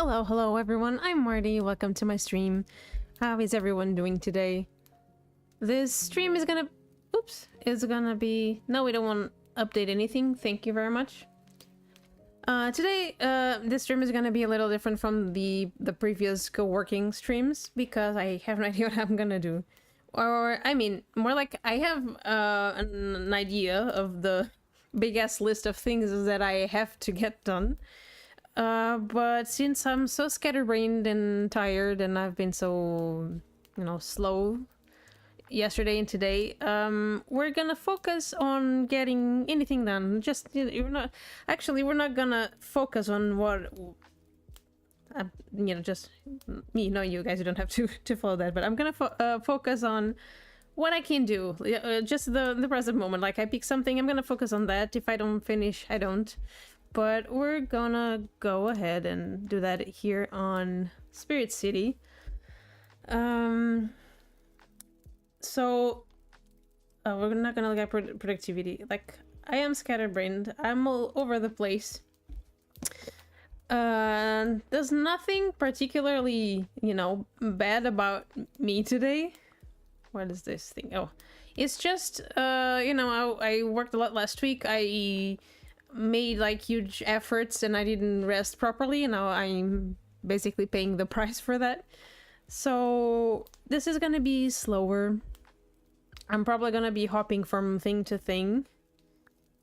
Hello everyone, I'm Marty, welcome to my stream. How is everyone doing today? This stream is gonna... No, we don't want to update anything, thank you very much. Today, this stream is gonna be a little different from the previous co-working streams, because I have no idea what I'm gonna do. Or, I mean, more like I have an idea of the big-ass list of things that I have to get done. But since I'm so scatterbrained and tired and I've been so, slow yesterday and today, we're gonna focus on getting anything done. Just, we're not gonna focus on what, just me, no, you guys, you don't have to follow that, but I'm gonna focus on what I can do, just the present moment. Like, I pick something, I'm gonna focus on that. If I don't finish, I don't. But we're gonna go ahead and do that here on Spirit City. So we're not gonna look at productivity. Like, I am scatterbrained. I'm all over the place. There's nothing particularly, bad about me today. What is this thing? Oh, it's just, I worked a lot last week. I made like huge efforts and I didn't rest properly, and now I'm basically paying the price for that. So this is gonna be slower. I'm probably gonna be hopping from thing to thing,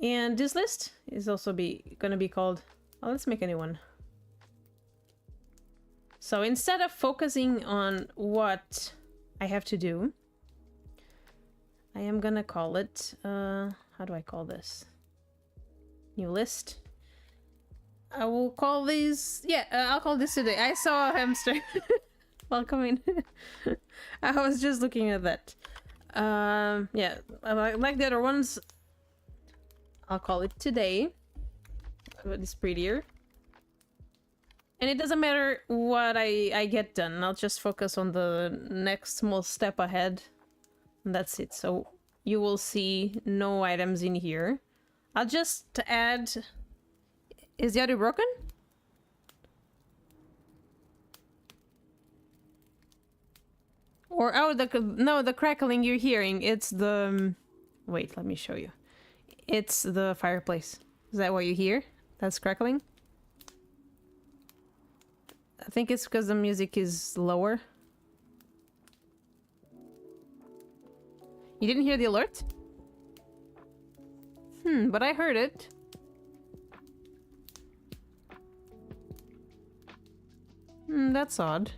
and this list is also gonna be called, oh, let's make a new one. So instead of focusing on what I have to do, I am gonna call it how do I call this? New list. I will call these... Yeah, I'll call this today. I saw a hamster. Welcome in. I was just looking at that. Yeah, like the other ones. I'll call it today. It's prettier. And it doesn't matter what I get done. I'll just focus on the next small step ahead. And that's it. So you will see no items in here. I'll just add... Is the audio broken? Or, oh, no, the crackling you're hearing, it's the... Wait, let me show you. It's the fireplace. Is that what you hear? That's crackling? I think it's because the music is lower. You didn't hear the alert? But I heard it. That's odd.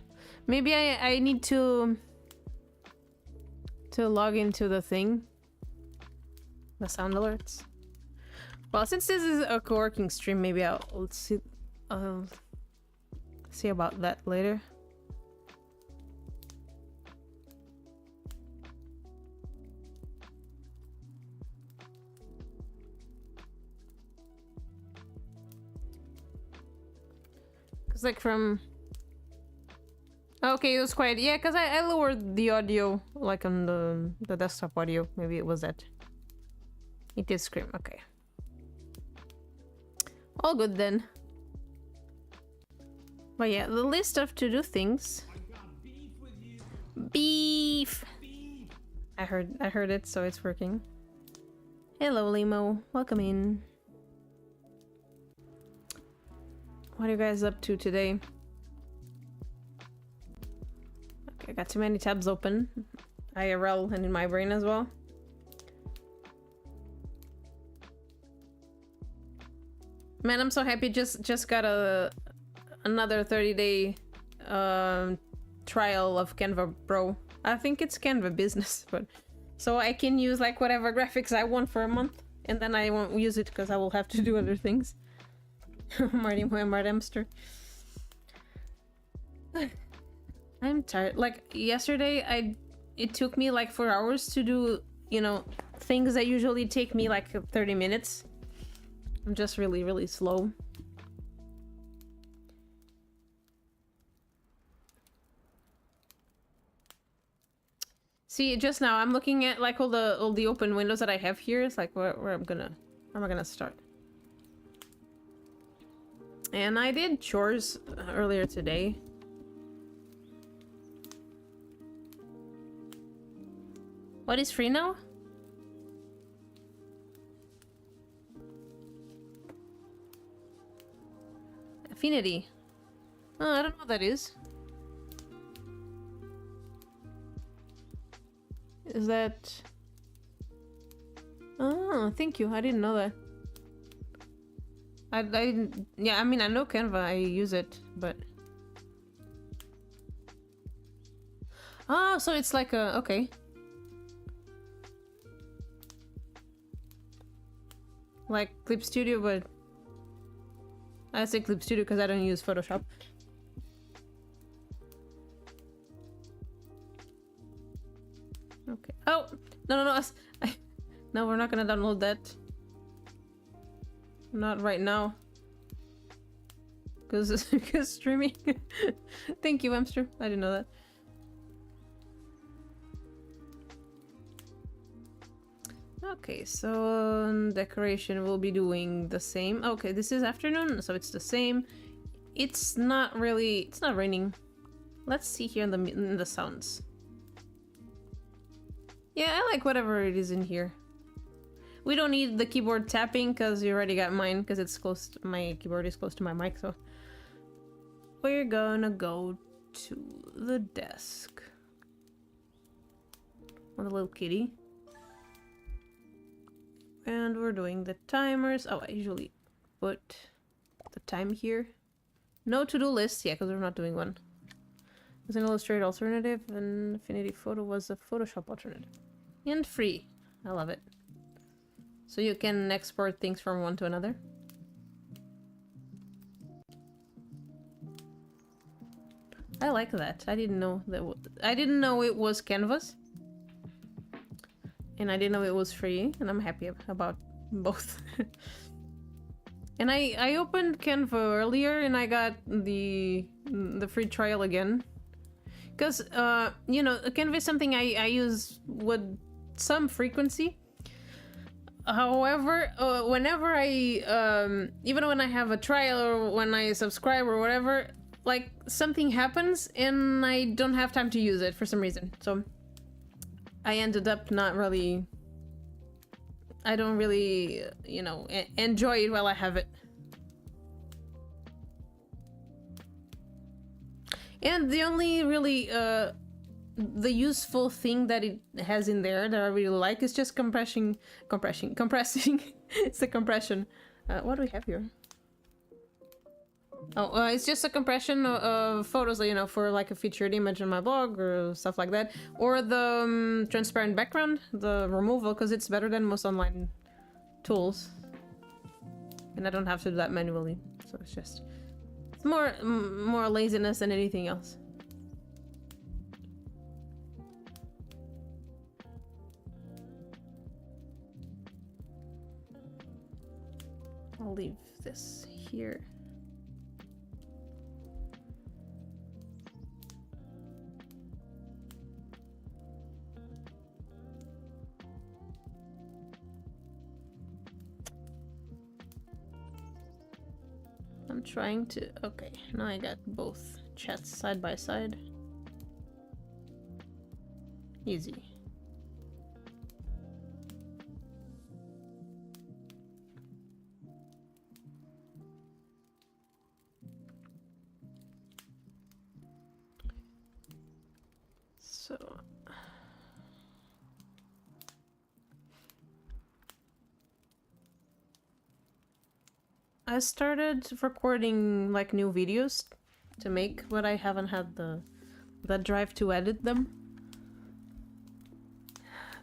Maybe I need to log into the thing. The sound alerts. Well, since this is a co-working stream, maybe I'll see about that later. Like from... Okay, it was quiet. Yeah, because I lowered the audio, like on the desktop audio. Maybe it was that. It did scream. Okay. All good then. But yeah, the list of to-do things. Beef! I heard it, so it's working. Hello, Limo. Welcome in. What are you guys up to today? Okay, I got too many tabs open. IRL and in my brain as well. Man, I'm so happy. Just got another 30-day trial of Canva Pro. I think it's Canva Business, but so I can use like whatever graphics I want for a month, and then I won't use it because I will have to do other things. Marty hamster. I'm tired. Like yesterday, it took me like 4 hours to do, things that usually take me like 30 minutes. I'm just really, really slow. See, just now I'm looking at like all the open windows that I have here. It's like where am I gonna start? And I did chores earlier today. What is free now? Affinity. Oh, I don't know what that is. Is that... Oh, thank you. I didn't know that. I didn't... Yeah, I mean, I know Canva. I use it, but... Oh, so it's like a... Okay. Like Clip Studio, but... I say Clip Studio because I don't use Photoshop. Okay. Oh! No. No, we're not gonna download that. Not right now. Because streaming. Thank you, Hamster. I didn't know that. Okay, so decoration will be doing the same. Okay, this is afternoon, so it's the same. It's not really... It's not raining. Let's see here in the sounds. Yeah, I like whatever it is in here. We don't need the keyboard tapping because you already got mine because it's close to, my keyboard is close to my mic, so we're gonna go to the desk. On the little kitty. And we're doing the timers. Oh, I usually put the time here. No to-do list, yeah, because we're not doing one. It's an Illustrator alternative, and Affinity Photo was a Photoshop alternative. And free. I love it. So you can export things from one to another. I like that. I didn't know that. I didn't know it was Canvas, and I didn't know it was free. And I'm happy about both. And I opened Canva earlier, and I got the free trial again, because you know, Canva is something I use with some frequency. However, whenever I, even when I have a trial or when I subscribe or whatever, like something happens and I don't have time to use it for some reason. So I ended up not really, I don't really, you know, enjoy it while I have it. And the only really, the useful thing that it has in there that I really like is just compressing. It's the compression. What do we have here? Oh, it's just a compression of photos, you know, for like a featured image on my blog or stuff like that. Or the transparent background, the removal, because it's better than most online tools. And I don't have to do that manually, so it's just... It's more laziness than anything else. I'll leave this here. I'm trying to... Okay, now I got both chats side by side. Easy. So... I started recording like new videos to make, but I haven't had the drive to edit them.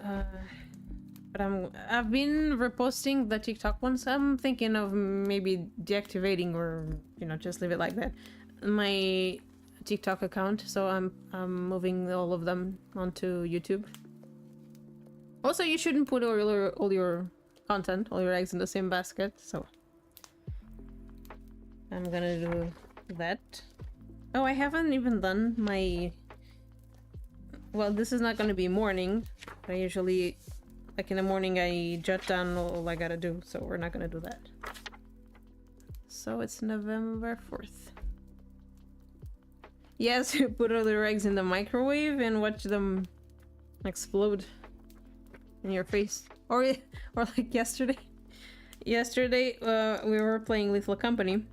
But I've been reposting the TikTok ones. I'm thinking of maybe deactivating or, you know, just leave it like that, my TikTok account. So I'm moving all of them onto YouTube. Also, you shouldn't put all your content, all your eggs in the same basket. So I'm gonna do that. Oh, I haven't even done my... Well, this is not gonna be morning. I usually, like in the morning, I jot down all I gotta do, so we're not gonna do that. So it's November 4th. Yes, put all the eggs in the microwave and watch them explode in your face. Or like yesterday. Yesterday, we were playing Lethal Company.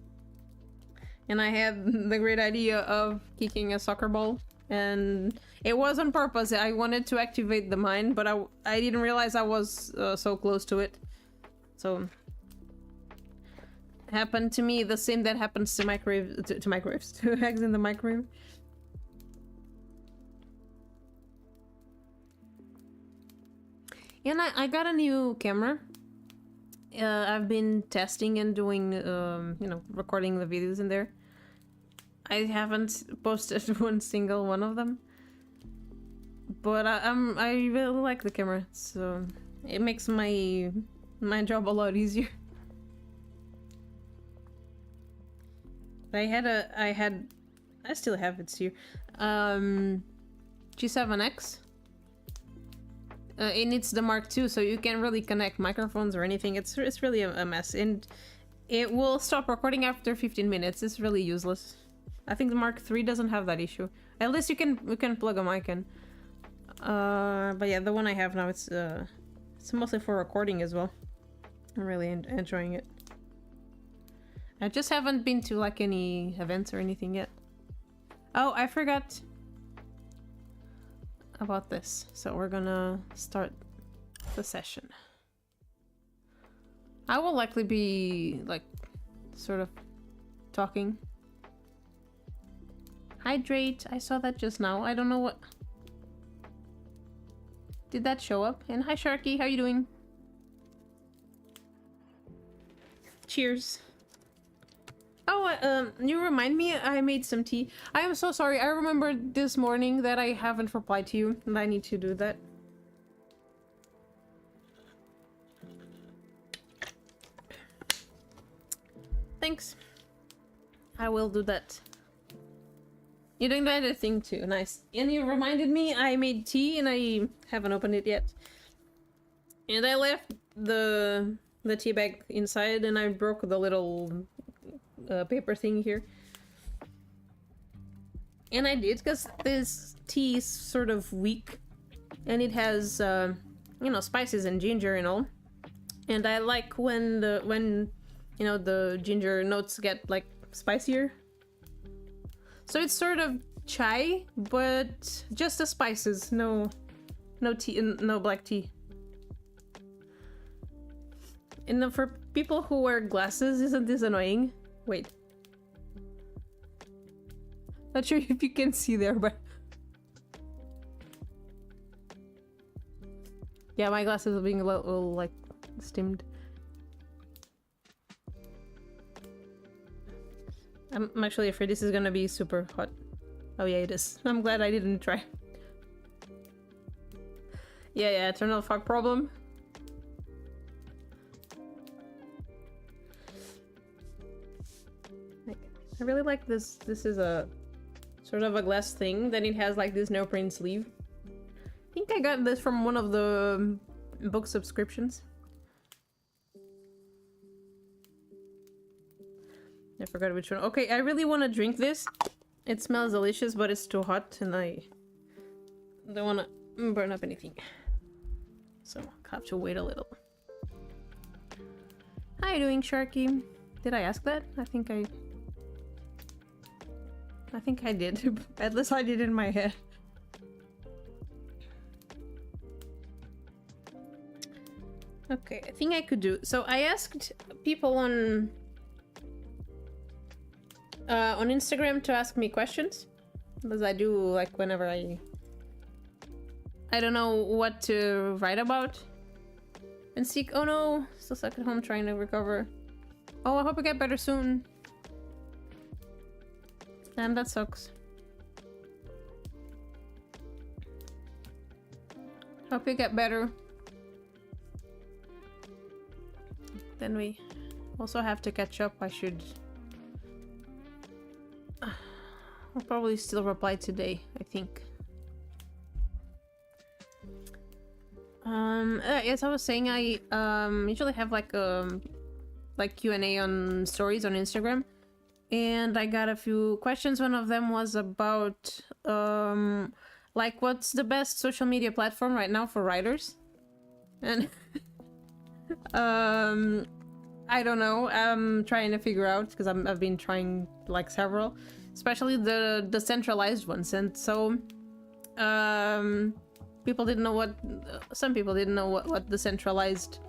And I had the great idea of kicking a soccer ball. And it was on purpose. I wanted to activate the mine, but I didn't realize I was so close to it. So... happened to me the same that happens to microwaves, to eggs in the microwave. And I got a new camera. I've been testing and doing, you know, recording the videos in there. I haven't posted one single one of them, but I really like the camera, so it makes my job a lot easier. I still have it here. G7X. It needs the Mark II, so you can't really connect microphones or anything. It's really a mess, and it will stop recording after 15 minutes. It's really useless. I think the Mark III doesn't have that issue. At least you can plug a mic in. But yeah, the one I have now, it's mostly for recording as well. I'm really enjoying it. I just haven't been to like any events or anything yet. Oh, I forgot about this. So we're gonna start the session. I will likely be like sort of talking. Hydrate, I saw that just now. I don't know what... Did that show up? And hi Sharky, how you doing? Cheers. Oh, you remind me, I made some tea. I am so sorry. I remembered this morning that I haven't replied to you, and I need to do that. Thanks. I will do that. You're doing the other thing too. Nice. And you reminded me I made tea and I haven't opened it yet. And I left the tea bag inside and I broke the little paper thing here. And I did because this tea is sort of weak and it has you know, spices and ginger and all. And I like when you know, the ginger notes get like spicier. So it's sort of chai, but just the spices, no tea, no black tea. And for people who wear glasses, isn't this annoying? Wait. Not sure if you can see there, but... yeah, my glasses are being a little like, stimmed. I'm actually afraid this is gonna be super hot. Oh yeah, it is. I'm glad I didn't try. Yeah, eternal fog problem. I really like this. This is a sort of a glass thing. Then it has like this neoprene sleeve. I think I got this from one of the book subscriptions. I forgot which one. Okay, I really want to drink this. It smells delicious, but it's too hot and I don't want to burn up anything. So I'll have to wait a little. How you doing, Sharky? Did I ask that? I think I did. At least I did in my head. Okay, I think I could do. So I asked people on Instagram to ask me questions, because I do like whenever I don't know what to write about. And seek. Oh no, still stuck at home trying to recover. Oh, I hope I get better soon. And that sucks. Hope you get better. Then we also have to catch up. I should... I'll probably still reply today, I think. As I was saying, I usually have like a like Q&A on stories on Instagram, and I got a few questions. One of them was about like what's the best social media platform right now for writers, and I don't know. I'm trying to figure out because I've been trying like several, especially the decentralized ones, and so people didn't know what some people didn't know what decentralized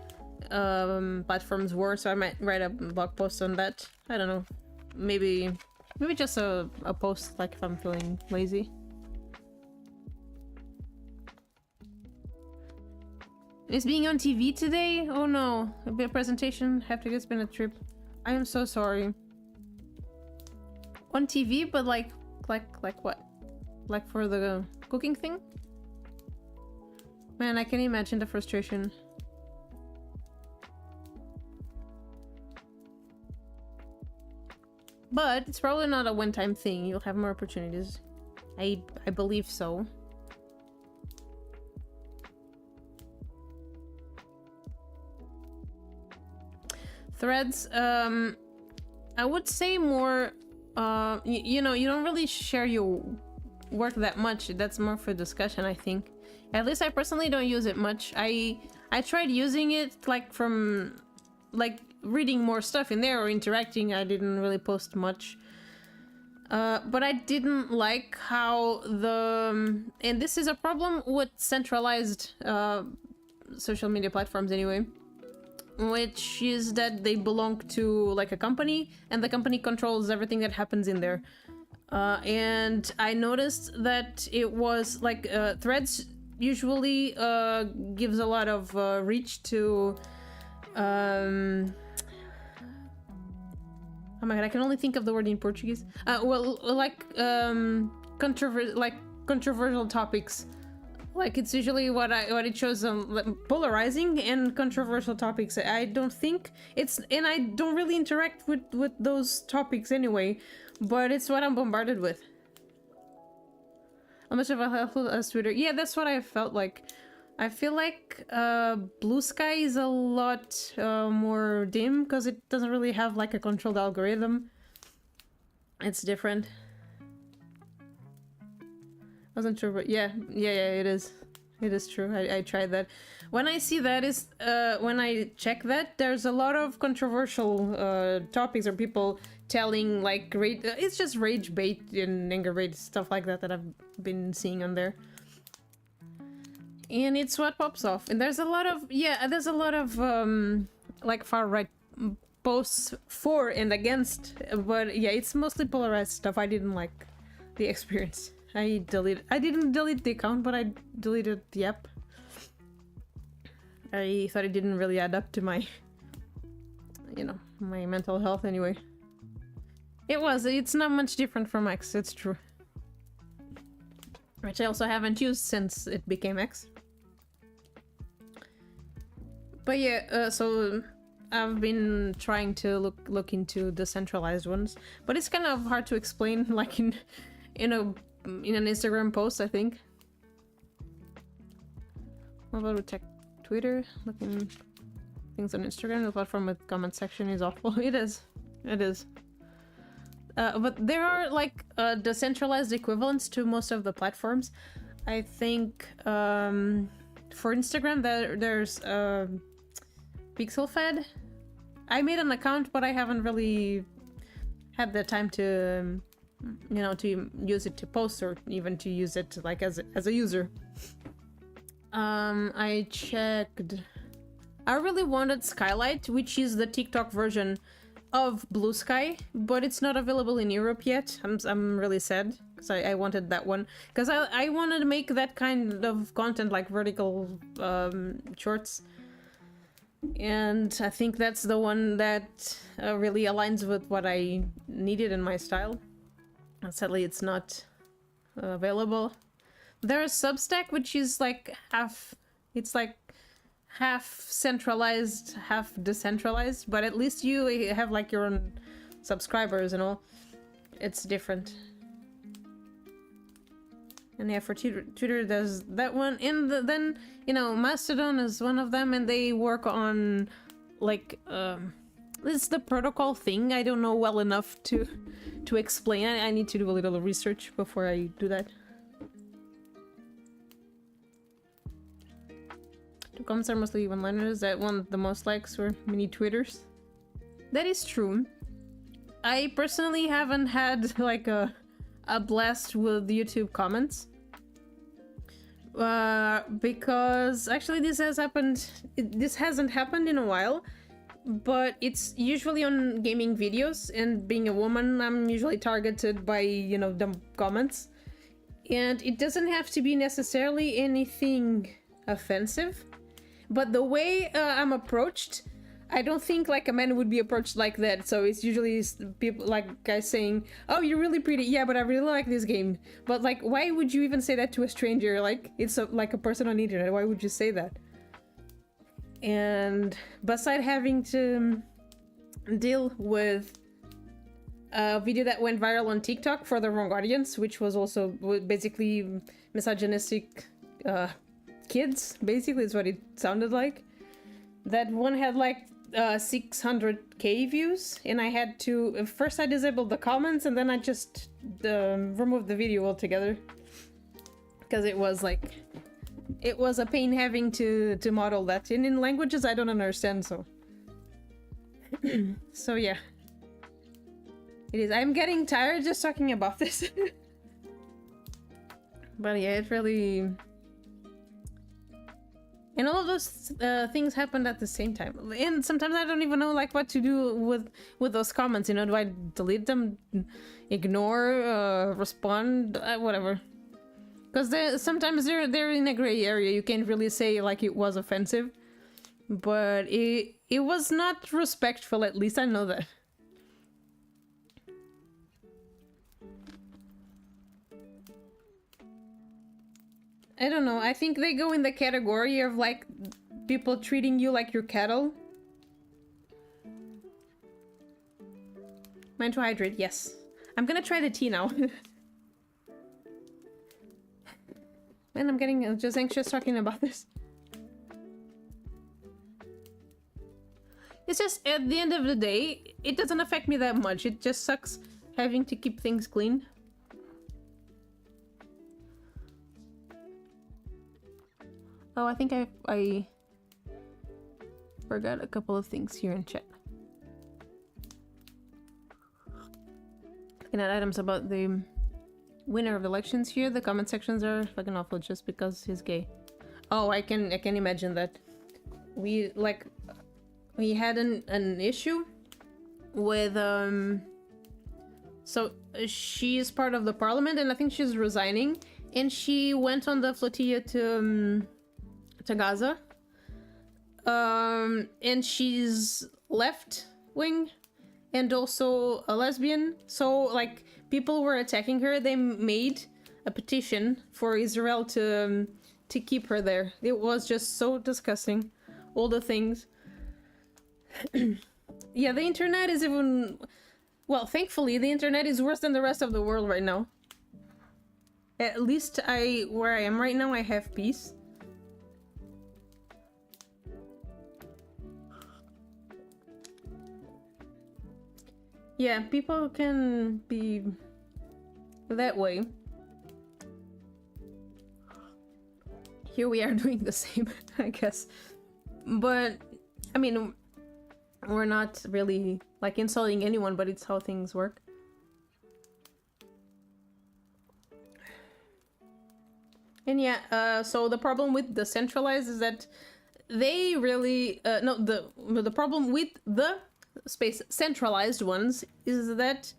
platforms were, so I might write a blog post on that. I don't know, maybe just a post, like if I'm feeling lazy. Is being on TV today? Oh no, a bit presentation, have to get been a trip. I am so sorry. On TV, but like what? Like for the cooking thing? Man, I can imagine the frustration. But it's probably not a one-time thing. You'll have more opportunities. I believe so. Threads, I would say more, you know, you don't really share your work that much. That's more for discussion, I think. At least I personally don't use it much. I tried using it like from like reading more stuff in there or interacting. I didn't really post much. But I didn't like how and this is a problem with centralized social media platforms anyway, which is that they belong to like a company and the company controls everything that happens in there. And I noticed that it was like Threads usually gives a lot of reach to oh my god, I can only think of the word in Portuguese. Well, like controversial topics. Like it's usually what it shows polarizing and controversial topics. I don't think it's, and I don't really interact with those topics anyway, but it's what I'm bombarded with. How much of a helpful as Twitter? Yeah, that's what I felt like. I feel like Blue Sky is a lot more dim because it doesn't really have like a controlled algorithm. It's different. Wasn't sure, but yeah, it is. It is true. I tried that. When I see that is when I check that, there's a lot of controversial topics or people telling like it's just rage bait and anger bait stuff like that I've been seeing on there. And it's what pops off. And there's a lot of like far right posts for and against, but yeah, it's mostly polarized stuff. I didn't like the experience. I didn't delete the account, but I deleted the app. I thought it didn't really add up to my, you know, my mental health anyway. It's not much different from X, it's true. Which I also haven't used since it became X. But yeah, so I've been trying to look into decentralized ones, but it's kind of hard to explain, like in an Instagram post, I think. What about with Twitter? Looking things on Instagram, the platform with comment section is awful. It is. But there are like decentralized equivalents to most of the platforms. I think for Instagram there's PixelFed. I made an account, but I haven't really had the time to, you know, to use it to post or even to use it like as a user. I checked. I really wanted Skylight, which is the TikTok version of Blue Sky, but it's not available in Europe yet. I'm really sad because I wanted that one because I wanted to make that kind of content, like vertical shorts, and I think that's the one that really aligns with what I needed in my style. And sadly, it's not available. There's Substack, which is like half centralized, half decentralized, but at least you have like your own subscribers and all. It's different. And yeah, for Twitter there's that one, and then, you know, Mastodon is one of them, and they work on like it's the protocol thing. I don't know well enough to explain. I need to do a little research before I do that. The comments are mostly one-liners that won the most likes or mini twitters. That is true. I personally haven't had like a blast with YouTube comments. Because actually this hasn't happened in a while, but it's usually on gaming videos, and being a woman, I'm usually targeted by, you know, the comments. And it doesn't have to be necessarily anything offensive. But the way I'm approached, I don't think like a man would be approached like that. So it's usually people like guys saying, "Oh, you're really pretty. Yeah, but I really like this game." But like, why would you even say that to a stranger? Like, it's like a person on the internet. Why would you say that? And beside having to deal with a video that went viral on TikTok for the wrong audience, which was also basically misogynistic kids, basically is what it sounded like. That one had like 600k views, and I had to first I disabled the comments, and then I just removed the video altogether, because it was a pain having to model that in languages I don't understand. So so yeah, it is. I'm getting tired just talking about this. But yeah, it really. And all of those things happened at the same time. And sometimes I don't even know like what to do with those comments. You know, do I delete them, ignore, respond, whatever? Because sometimes they're in a gray area. You can't really say like it was offensive, but it was not respectful. At least I know that. I don't know, I think they go in the category of like people treating you like your cattle. Mind to hydrate, yes. I'm gonna try the tea now. Man, I'm getting just anxious talking about this. It's just, at the end of the day, it doesn't affect me that much. It just sucks having to keep things clean. Oh, I think I forgot a couple of things here in chat. Looking at items about the winner of the elections here, the comment sections are fucking awful just because he's gay. Oh, I can imagine that. We had an issue with so she is part of the parliament, and I think she's resigning, and she went on the flotilla to Gaza, and she's left wing and also a lesbian, so like people were attacking her. They made a petition for Israel to keep her there. It was just so disgusting, all the things. Yeah, the internet is even, well, thankfully the internet is worse than the rest of the world right now. At least where I am right now, I have peace. Yeah, people can be that way. Here we are doing the same, I guess. But, I mean, we're not really, like, insulting anyone, but it's how things work. And yeah, so the problem with the centralized is that they really, the problem with the centralized ones is that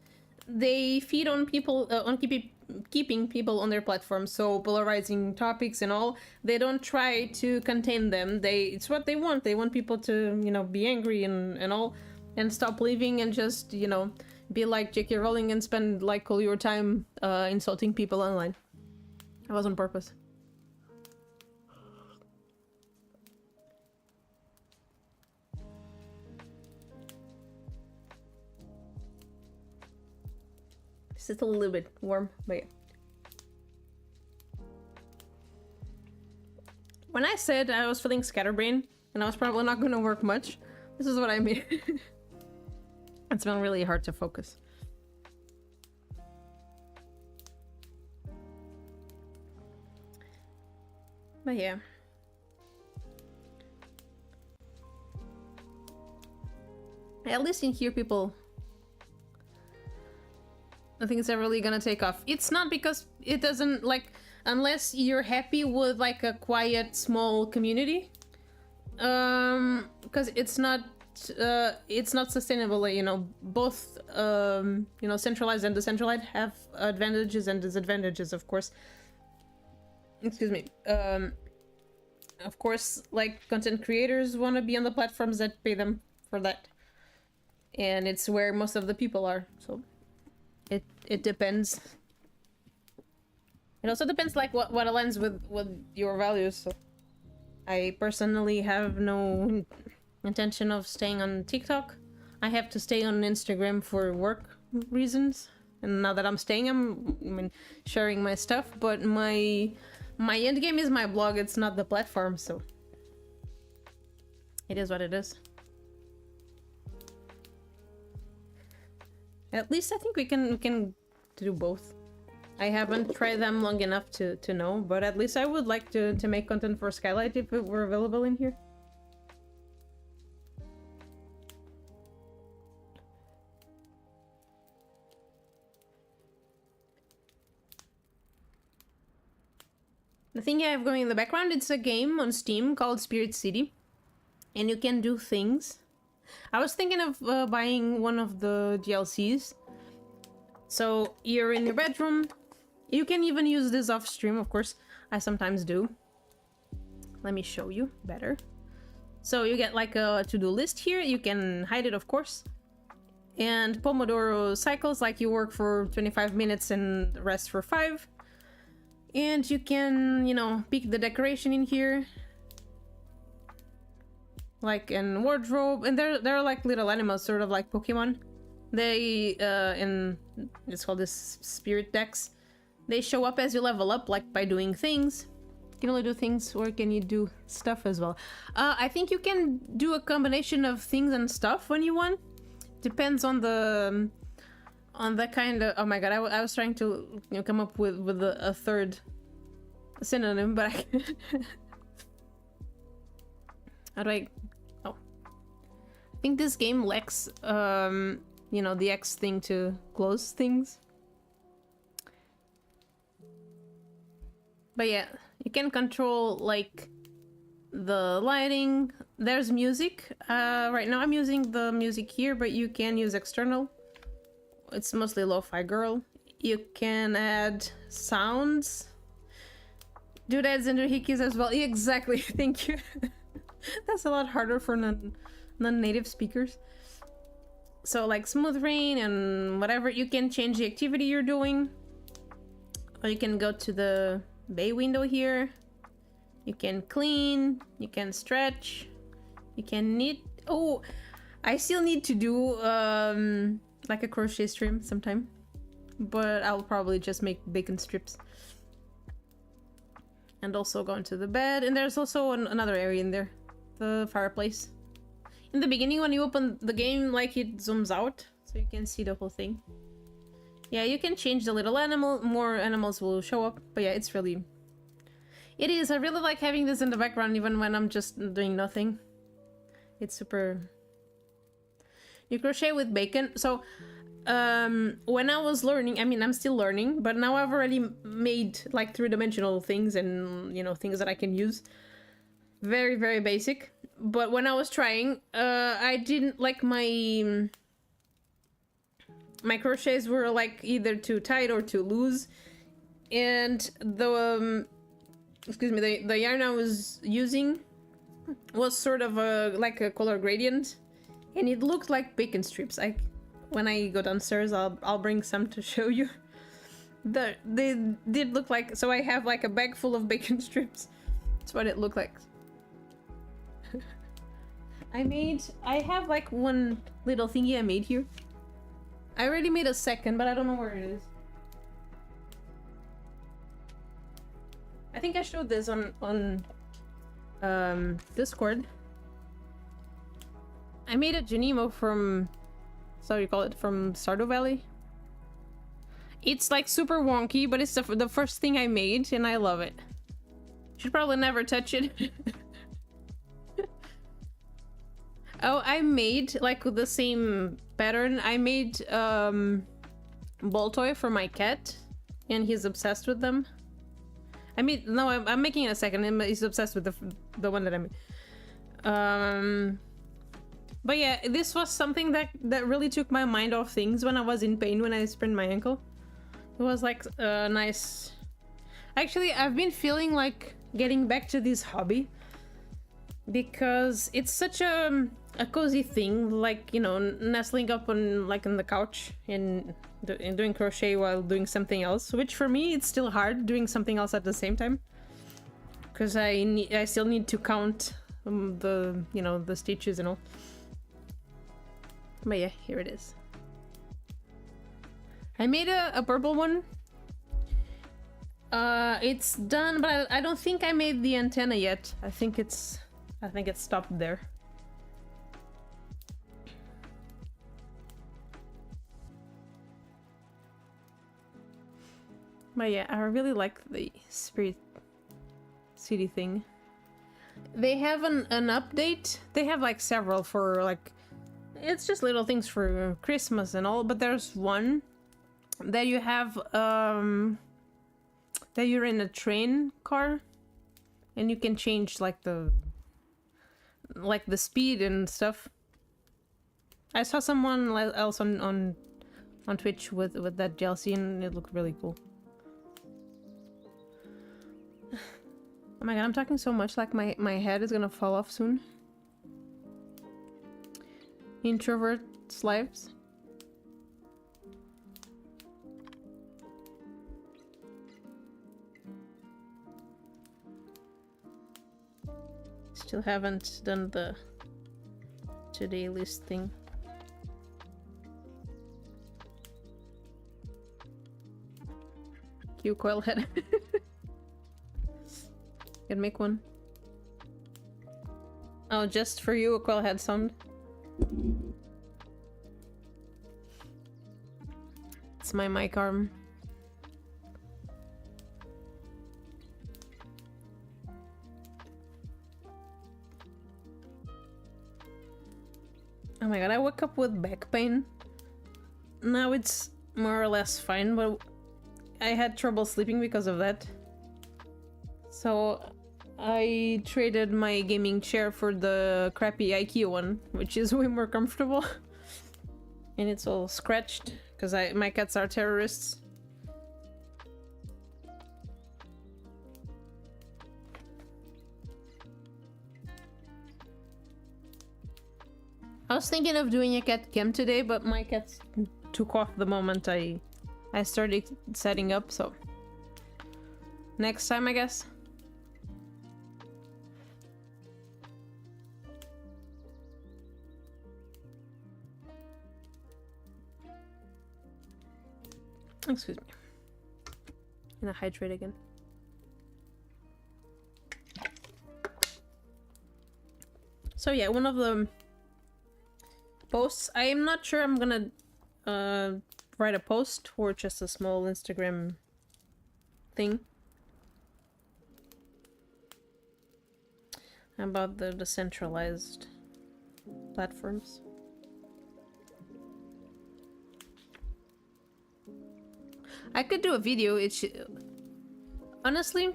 they feed on people, on keeping people on their platform, so polarizing topics and all. They don't try to contain them. It's what they want. They want people to, you know, be angry and all, and stop living and just, you know, be like J.K. Rowling and spend like all your time insulting people online. It was on purpose. It's a little bit warm, but yeah. When I said I was feeling scatterbrain and I was probably not gonna work much, this is what I mean. It's been really hard to focus. But yeah. At least in here people... I think it's really gonna take off. It's not because it doesn't, like, unless you're happy with like a quiet, small community. Because it's not sustainable, you know. Both, you know, centralized and decentralized have advantages and disadvantages, of course. Excuse me. Of course, like, content creators want to be on the platforms that pay them for that. And it's where most of the people are, so... It depends. It also depends, like, what aligns with your values. So I personally have no intention of staying on TikTok. I have to stay on Instagram for work reasons. And now that I'm staying, I'm sharing my stuff. But my end game is my blog. It's not the platform, so it is what it is. At least I think we can do both. I haven't tried them long enough to know, but at least I would like to make content for Skylight if it were available in here. The thing I have going in the background, it's a game on Steam called Spirit City, and you can do things. I was thinking of buying one of the DLCs. So you're in your bedroom. You can even use this off stream, of course. I sometimes do. Let me show you better. So you get like a to-do list here. You can hide it, of course. And Pomodoro cycles, like you work for 25 minutes and rest for 5. And you can, you know, pick the decoration in here. Like in wardrobe, and they're like little animals, sort of like Pokemon. They it's called this spirit decks. They show up as you level up, like by doing things. You can only do things, or can you do stuff as well? I think you can do a combination of things and stuff when you want. Depends on the kind of... Oh my god, I was trying to, you know, come up with a third synonym, but I how do I... Oh. I think this game lacks, you know, the X thing to close things. But yeah, you can control, like, the lighting. There's music. Right now I'm using the music here, but you can use external. It's mostly lo-fi girl. You can add sounds. Doodads and doohickeys as well. Exactly, thank you. That's a lot harder for non-native speakers. So like smooth rain and whatever, you can change the activity you're doing. Or you can go to the bay window here. You can clean, you can stretch, you can knit. Oh, I still need to do like a crochet stream sometime. But I'll probably just make bacon strips. And also go into the bed. And there's also another area in there. The fireplace. In the beginning, when you open the game, like, it zooms out, so you can see the whole thing. Yeah, you can change the little animal. More animals will show up. But yeah, it's really... It is. I really like having this in the background, even when I'm just doing nothing. It's super... You crochet with bacon. So, when I was learning, I mean, I'm still learning, but now I've already made, like, three-dimensional things and, you know, things that I can use. Very, very basic. But when I was trying, I didn't like my crochets were like either too tight or too loose, and the excuse me, the yarn I was using was sort of like a color gradient, and it looked like bacon strips. When I go downstairs, I'll bring some to show you. They did look like, so I have like a bag full of bacon strips. That's what it looked like. I have like one little thingy I made here. I already made a second, but I don't know where it is. I think I showed this on Discord. I made a Janimo from So you call it, from Stardew Valley. It's like super wonky, but it's the first thing I made, and I love it. Should probably never touch it. Oh, I made like the same pattern. I made ball toy for my cat, and he's obsessed with them. I mean, no, I'm making it a second, and he's obsessed with the one that I made. But yeah, this was something that really took my mind off things when I was in pain when I sprained my ankle. It was like nice. Actually, I've been feeling like getting back to this hobby because it's such a cozy thing, like, you know, nestling up on like on the couch and doing crochet while doing something else, which for me it's still hard doing something else at the same time because I still need to count the, you know, the stitches and all. But yeah, here it is. I made a purple one. It's done, but I don't think I made the antenna yet. I think it's stopped there. But yeah, I really like the Spirit City thing. They have an update. They have like several for like, it's just little things for Christmas and all, but there's one that you have that you're in a train car and you can change like the speed and stuff. I saw someone else on Twitch with that DLC and it looked really cool. Oh my god, I'm talking so much like my head is gonna fall off soon. Introvert lives. Still haven't done the today list thing. Cue coil head. Can make one. Oh, just for you, a coil head sound. It's my mic arm. Oh my god, I woke up with back pain. Now it's more or less fine, but I had trouble sleeping because of that. So I traded my gaming chair for the crappy IKEA one, which is way more comfortable. And it's all scratched, because my cats are terrorists. I was thinking of doing a cat cam today, but my cats took off the moment I started setting up, so next time, I guess. Excuse me. I'm gonna hydrate again. So yeah, one of the posts, I am not sure I'm gonna write a post or just a small Instagram thing about the decentralized platforms. I could do a video. It's honestly,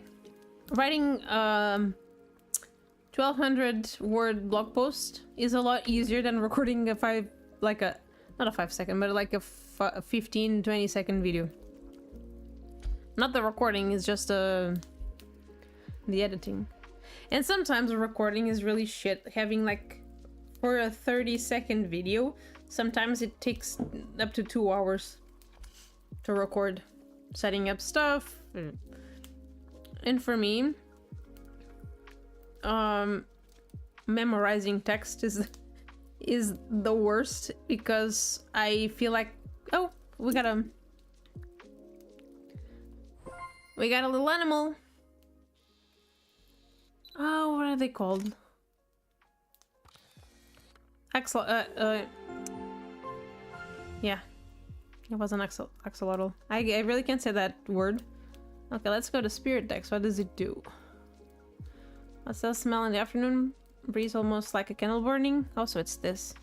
writing 1200 word blog post is a lot easier than recording a not a 5 second, but like a 15-20 second video. Not the recording, it's just the editing. And sometimes the recording is really shit. Having like, for a 30-second video, sometimes it takes up to 2 hours to record, setting up stuff. And for me, memorizing text is the worst, because I feel like, oh, we got a little animal. Oh, what are they called? Yeah. It was an axolotl. I really can't say that word. Okay, let's go to Spirit Dex. What does it do? What's that smell in the afternoon? Breeze almost like a candle burning. Oh, so it's this.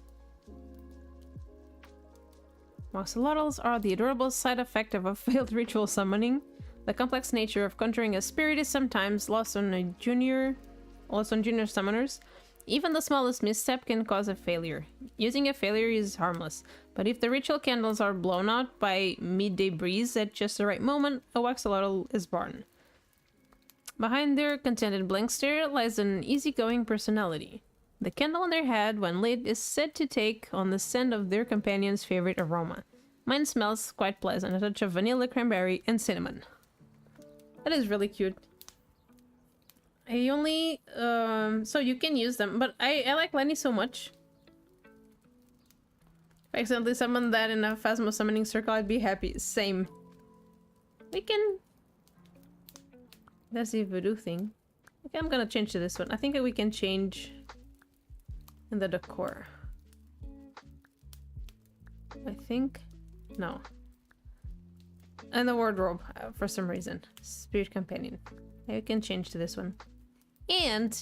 Axolotls are the adorable side effect of a failed ritual summoning. The complex nature of conjuring a spirit is sometimes lost on junior summoners. Even the smallest misstep can cause a failure. Using a failure is harmless, but if the ritual candles are blown out by midday breeze at just the right moment, a axolotl is born. Behind their contented blank stare lies an easygoing personality. The candle on their head, when lit, is said to take on the scent of their companion's favorite aroma. Mine smells quite pleasant, a touch of vanilla, cranberry, and cinnamon. That is really cute. I only... so you can use them, but I like Lenny so much. If I accidentally summoned that in a Phasmo summoning circle, I'd be happy. Same. We can... That's the voodoo thing. Okay, I'm gonna change to this one. I think we can change in the decor. I think... No. And the wardrobe, for some reason. Spirit companion. I can change to this one. And...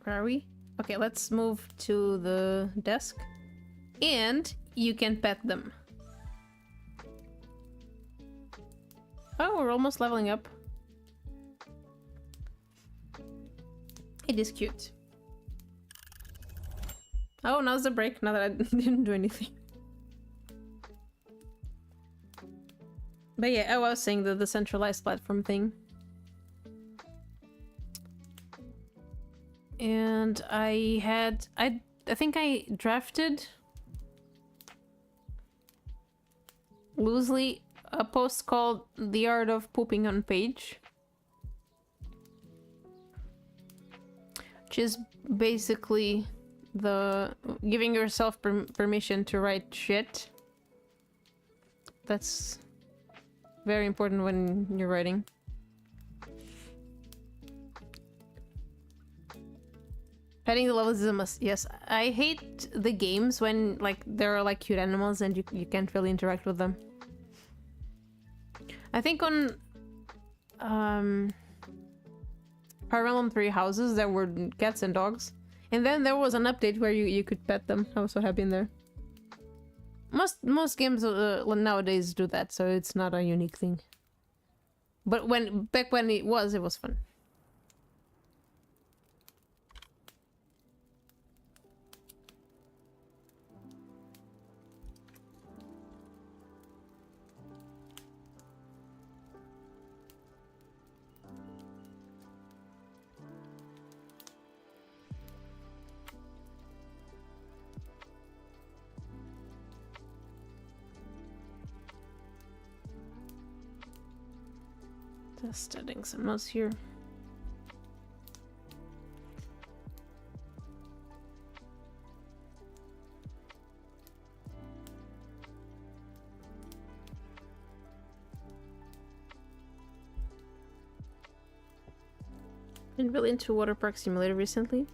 Where are we? Okay, let's move to the desk. And you can pet them. Oh, we're almost leveling up. It is cute. Oh, now's the break, now that I didn't do anything. But yeah, I was saying the decentralized platform thing. And I think I drafted loosely a post called The Art of Pooping on Page. Which is basically the giving yourself permission to write shit. That's very important when you're writing. Petting the levels is a must. Yes, I hate the games when like there are like cute animals and you can't really interact with them. I think on Fire Emblem 3 Houses there were cats and dogs, and then there was an update where you could pet them. I was so happy in there. Most games nowadays do that, so it's not a unique thing. But back when it was fun. Just adding some notes here. Been really into Water Park Simulator recently.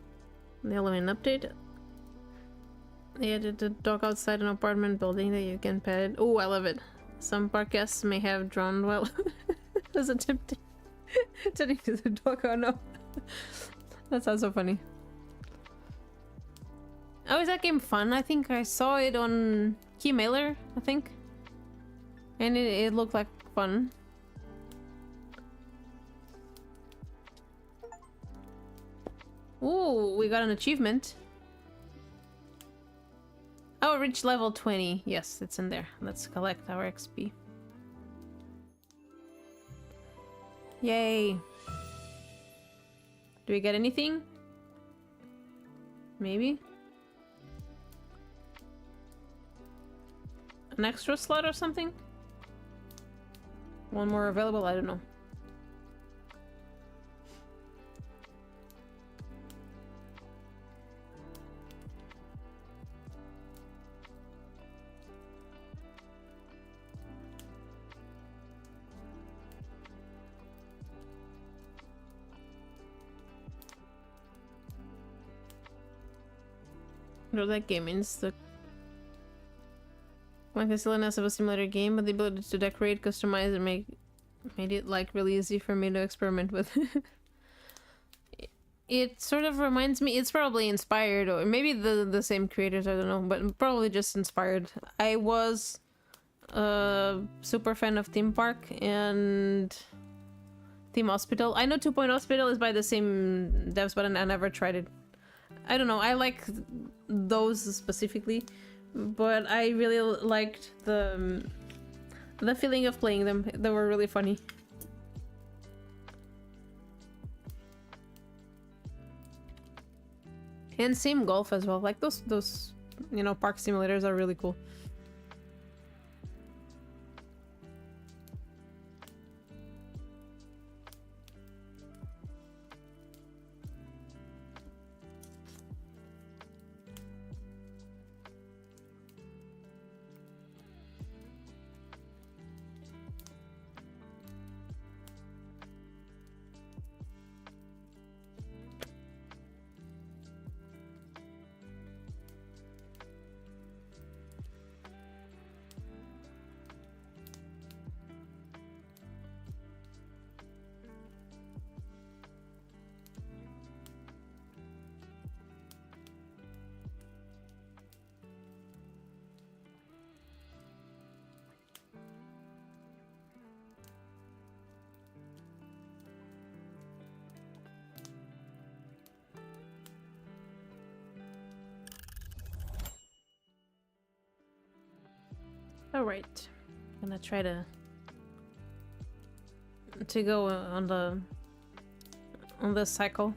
The Halloween update. They added a dog outside an apartment building that you can pet it. Oh, I love it. Some park guests may have drawn well. Was attempting turning to the dog. Oh no. That sounds so funny. Oh, is that game fun? I think I saw it on Keymailer, I think. And it looked like fun. Ooh, we got an achievement. Oh, reach level 20. Yes, it's in there. Let's collect our XP. Yay. Do we get anything? Maybe? An extra slot or something? One more available? I don't know. No, that game means the like the silliness of a simulator game, but the ability to decorate, customize, and made it like really easy for me to experiment with. It sort of reminds me, it's probably inspired, or maybe the same creators, I don't know, but probably just inspired. I was a super fan of Theme Park and Theme Hospital. I know 2 Point Hospital is by the same devs, but I never tried it. I don't know, I like those specifically, but I really liked the feeling of playing them. They were really funny. And Sim Golf as well. Like those, you know, park simulators are really cool. Alright, I'm gonna try to go on this cycle.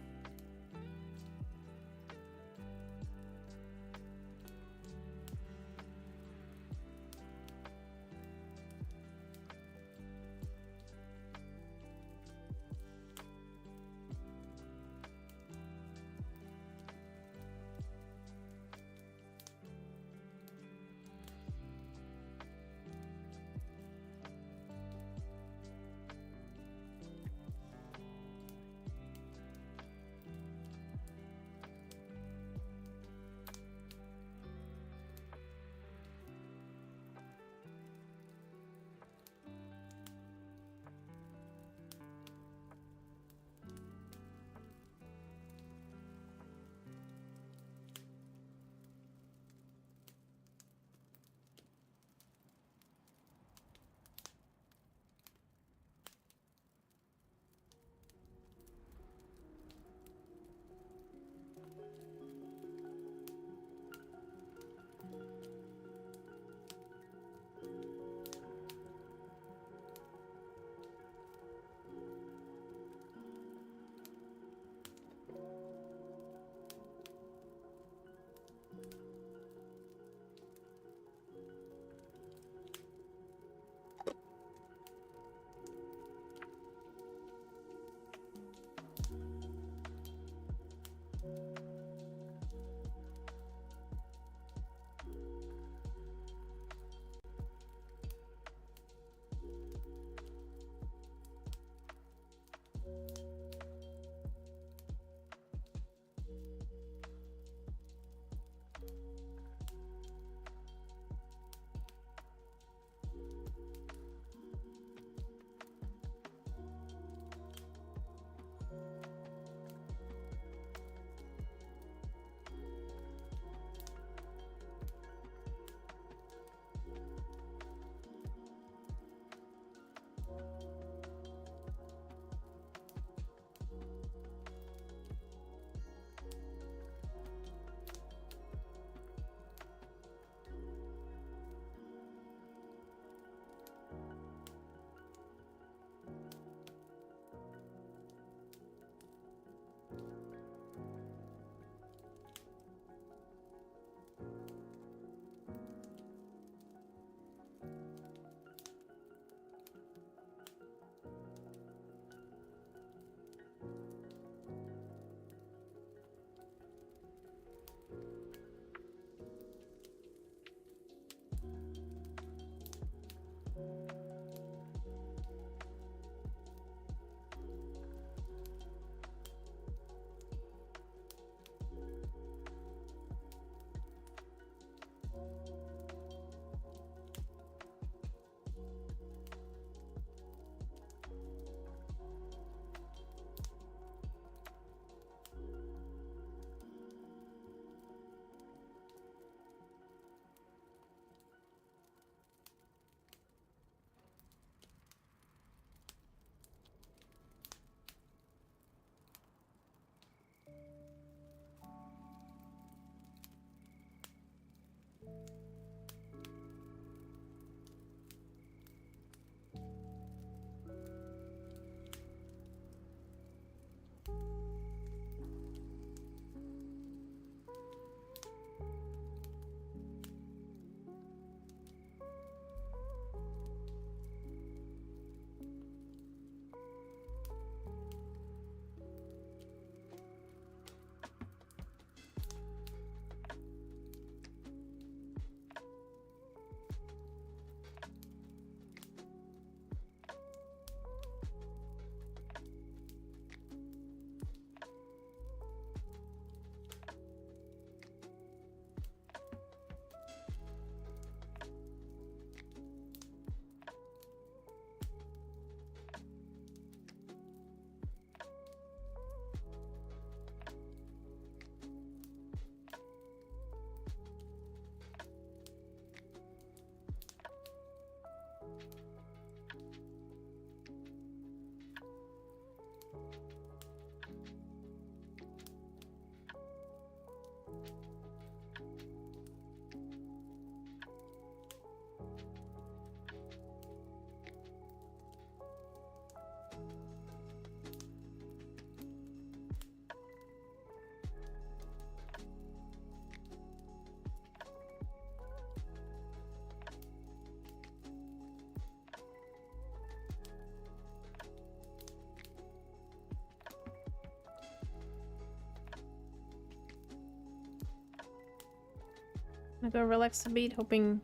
I go relax a bit, hoping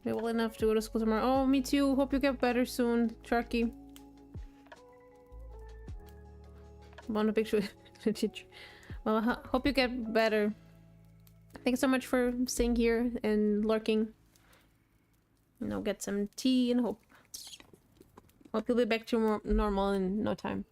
be well enough to go to school tomorrow. Oh, me too. Hope you get better soon, Sharky. I'm on a picture with the teacher. Well, hope you get better. Thanks so much for staying here and lurking. You know, get some tea and hope you'll be back to more normal in no time.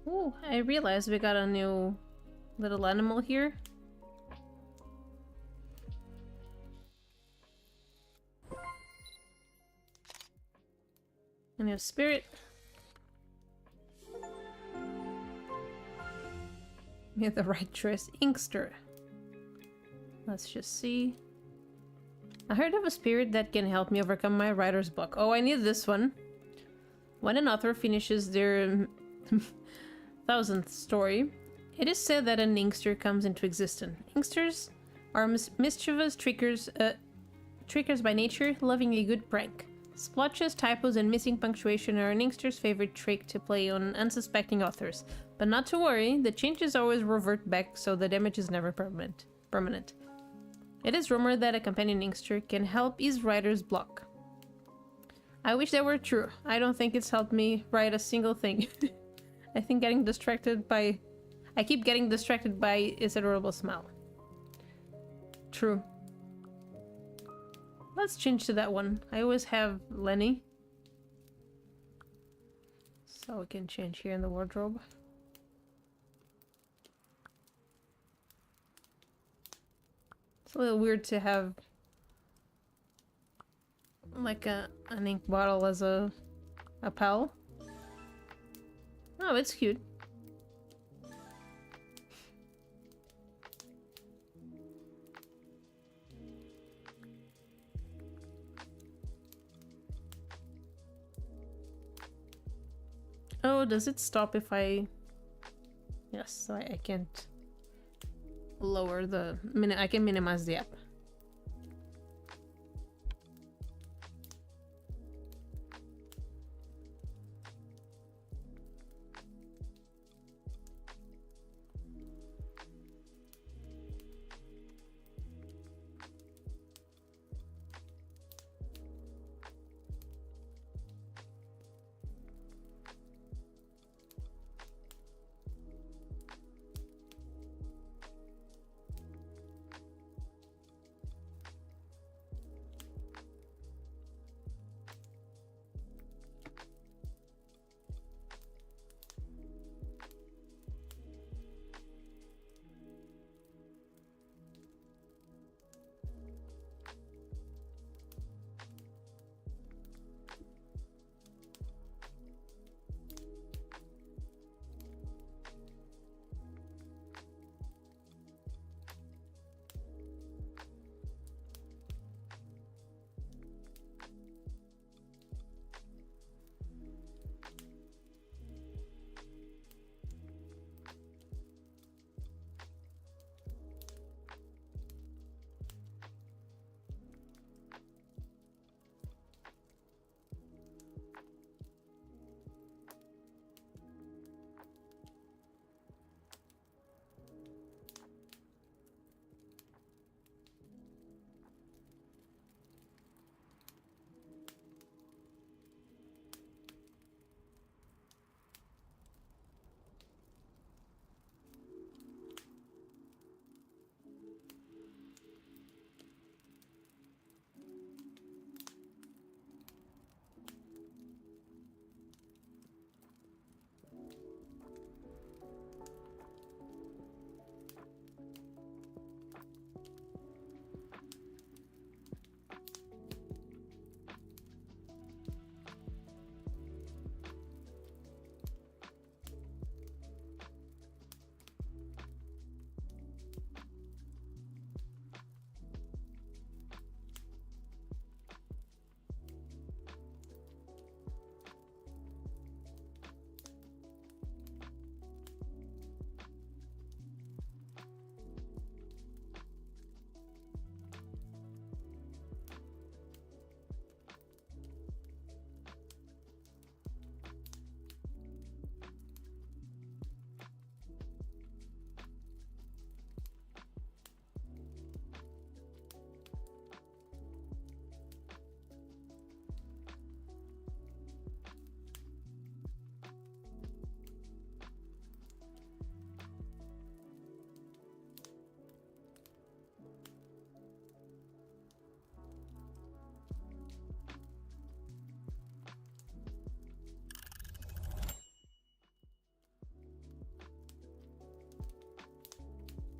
Ooh, I realized we got a new little animal here. A new spirit. Made the right choice. Inkster. Let's just see. I heard of a spirit that can help me overcome my writer's block. Oh, I need this one. When an author finishes their 1000th story, it is said that an inkster comes into existence. Inksters are mischievous trickers by nature, loving a good prank. Splotches, typos, and missing punctuation are an inkster's favorite trick to play on unsuspecting authors. But not to worry, the changes always revert back, so the damage is never permanent. It is rumored that a companion inkster can help ease writer's block. I wish that were true. I don't think it's helped me write a single thing. I think getting distracted by... I keep getting distracted by its adorable smile. True. Let's change to that one. I always have Lenny. So we can change here in the wardrobe. It's a little weird to have like an ink bottle as a pal. Oh, it's cute. Oh, does it stop if I... Yes, so I can't lower the... I can minimize the app.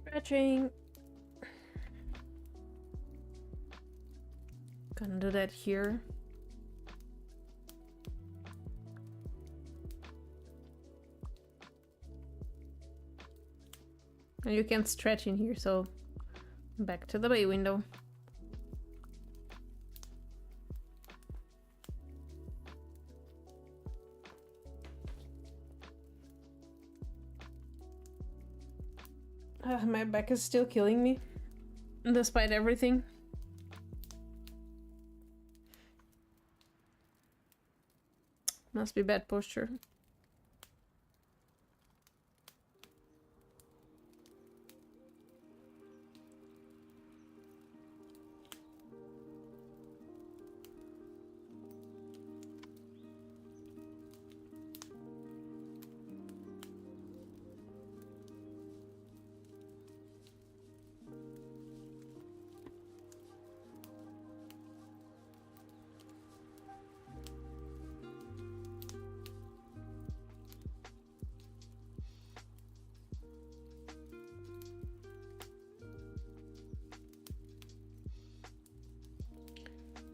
Stretching. Gonna do that here. And you can't stretch in here, so back to the bay window. My back is still killing me, despite everything. Must be bad posture.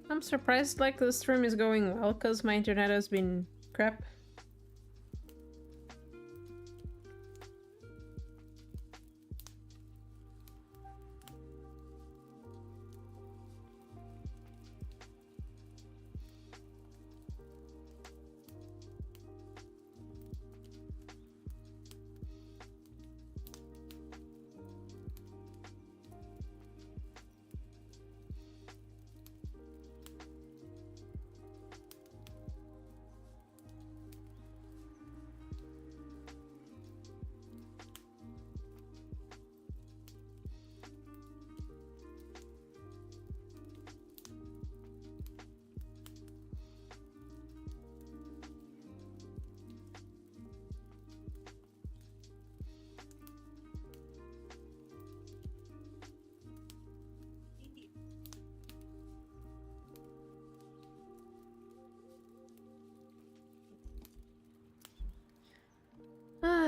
I'm surprised like the stream is going well because my internet has been crap.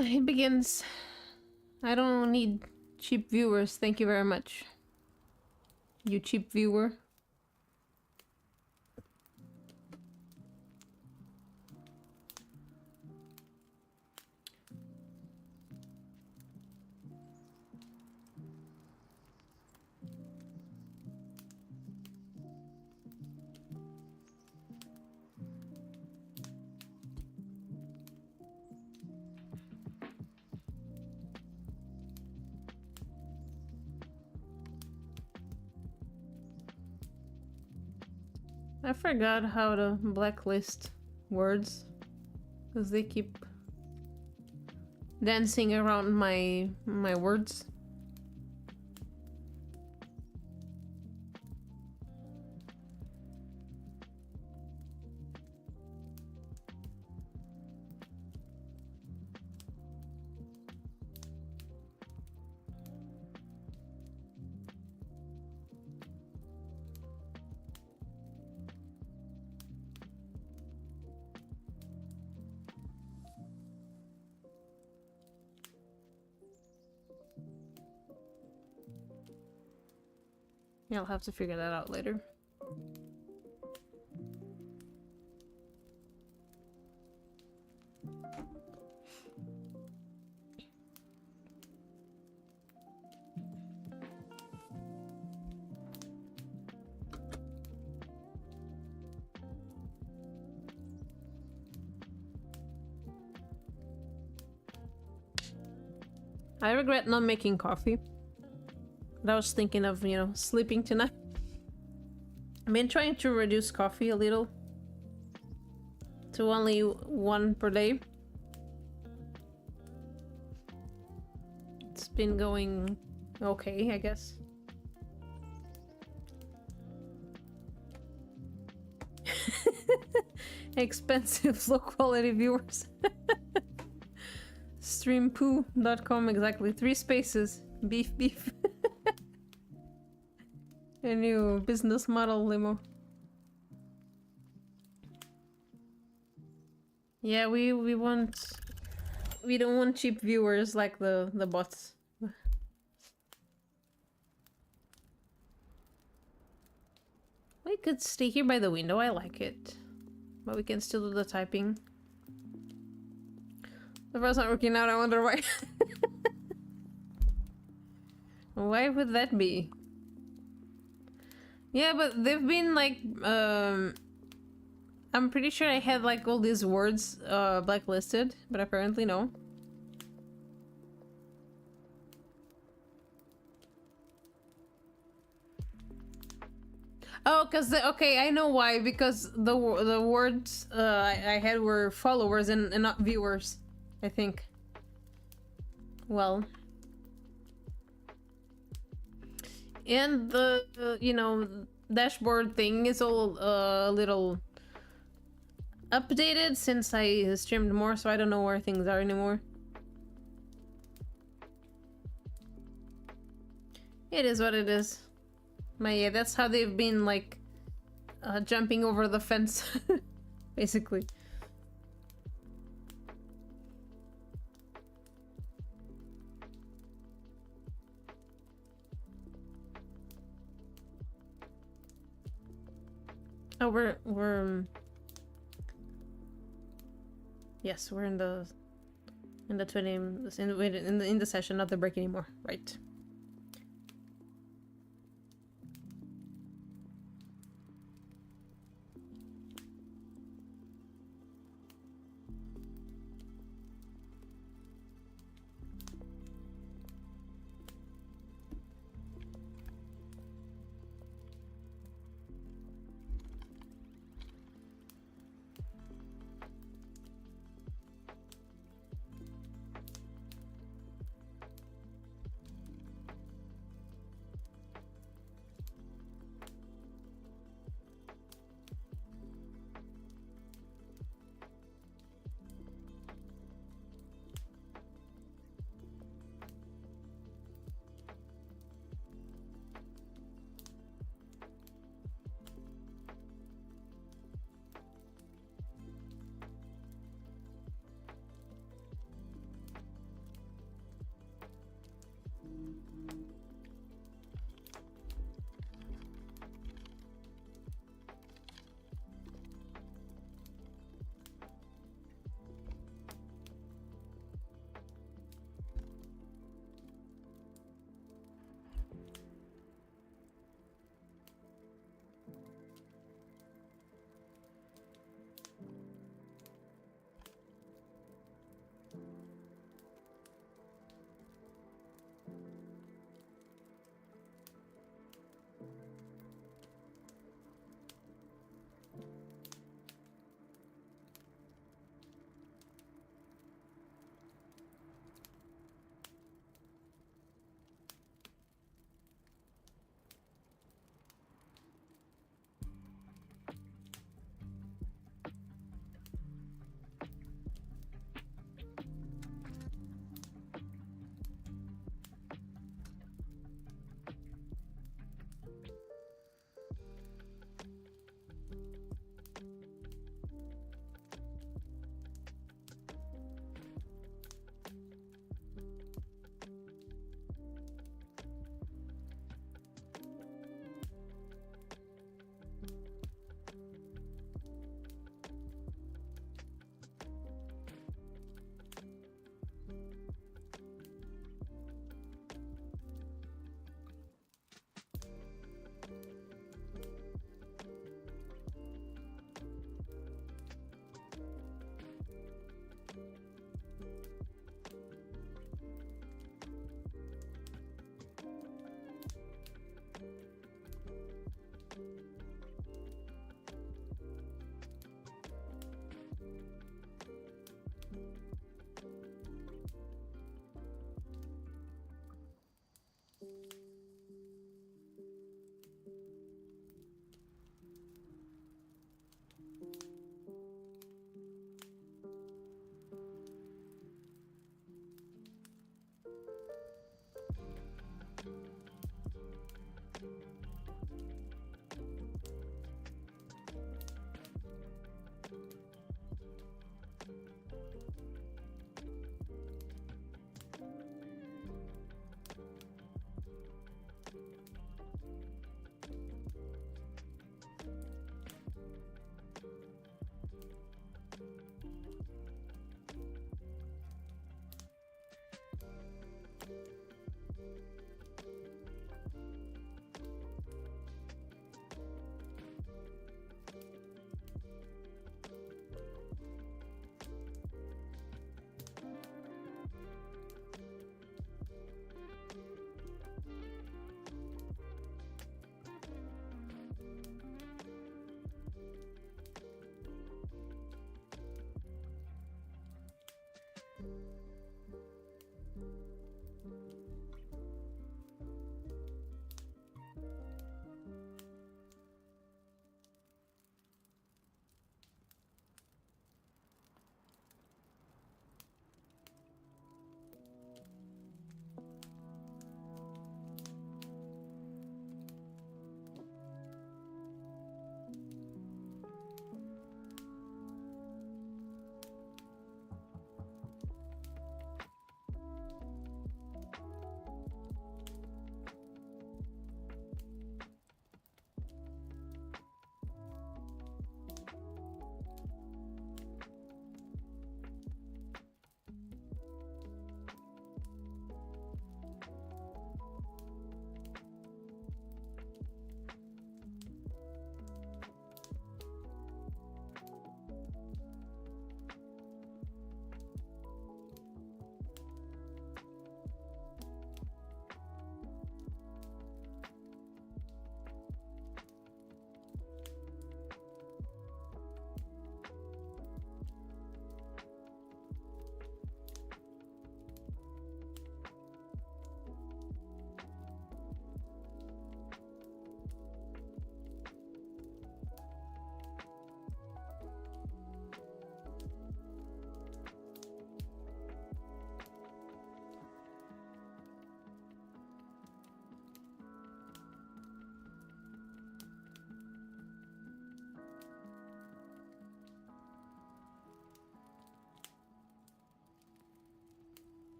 It begins. I don't need cheap viewers, thank you very much. You cheap viewer. I forgot how to blacklist words because they keep dancing around my words. Yeah, I'll have to figure that out later. I regret not making coffee. But I was thinking of, you know, sleeping tonight. I've been trying to reduce coffee a little to only 1 per day. It's been going okay, I guess. Expensive, low quality viewers. Streampoo.com, exactly. 3 spaces. Beef, beef. A new business model limo. Yeah, we don't want cheap viewers like the bots. We could stay here by the window, I like it. But we can still do the typing. The first not working out, I wonder why. Why would that be? Yeah, but they've been like, I'm pretty sure I had like all these words blacklisted, but apparently no. Oh, cause okay, I know why. Because the words I had were followers and not viewers, I think. Well, and the you know, dashboard thing is all a little updated since I streamed more, so I don't know where things are anymore. It is what it is. But yeah, that's how they've been like jumping over the fence, basically. Oh, we're yes, we're in the 20 in the session, not the break anymore, right?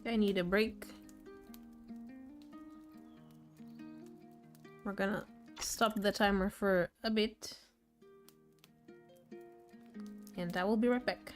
I need a break. We're gonna stop the timer for a bit. And I will be right back.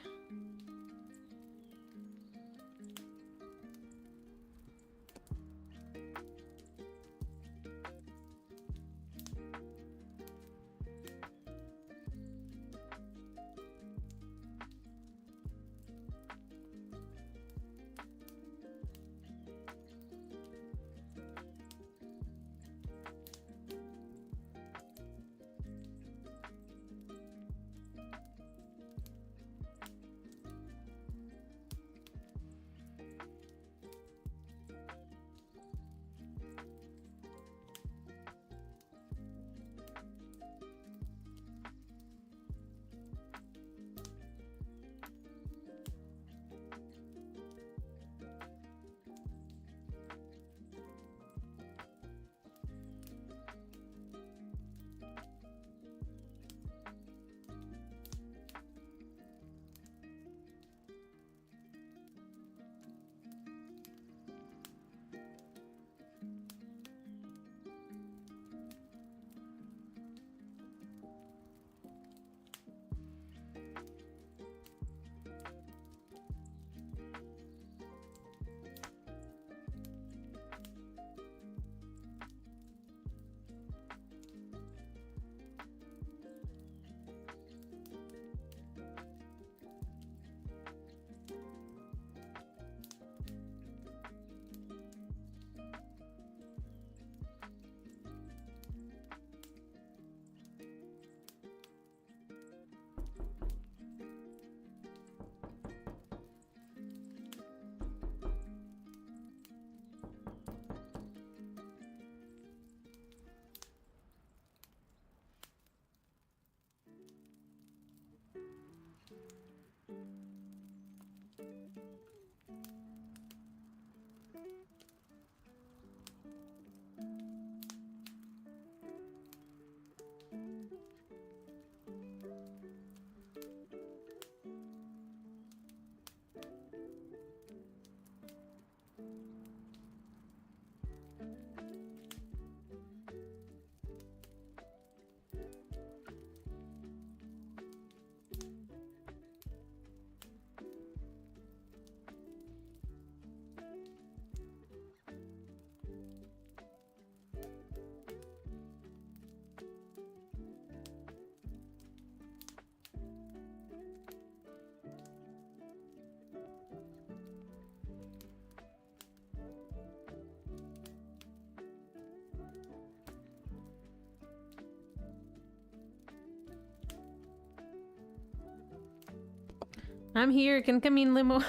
I'm here, can come in limo.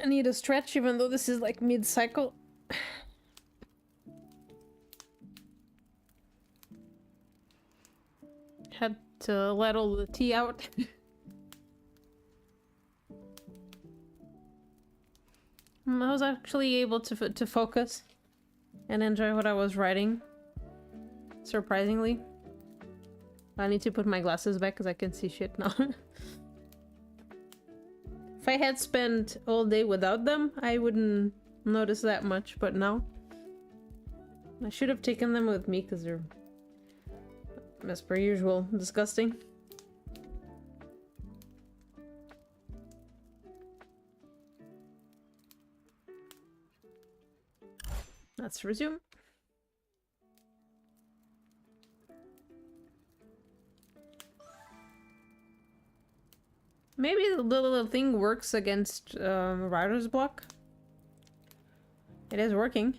I need a stretch even though this is like mid-cycle. Had to let all the tea out. I was actually able to focus and enjoy what I was writing. Surprisingly. I need to put my glasses back because I can see shit now. If I had spent all day without them, I wouldn't notice that much, but now I should have taken them with me because they're, as per usual, disgusting. Let's resume. Maybe the little thing works against writer's block. It is working.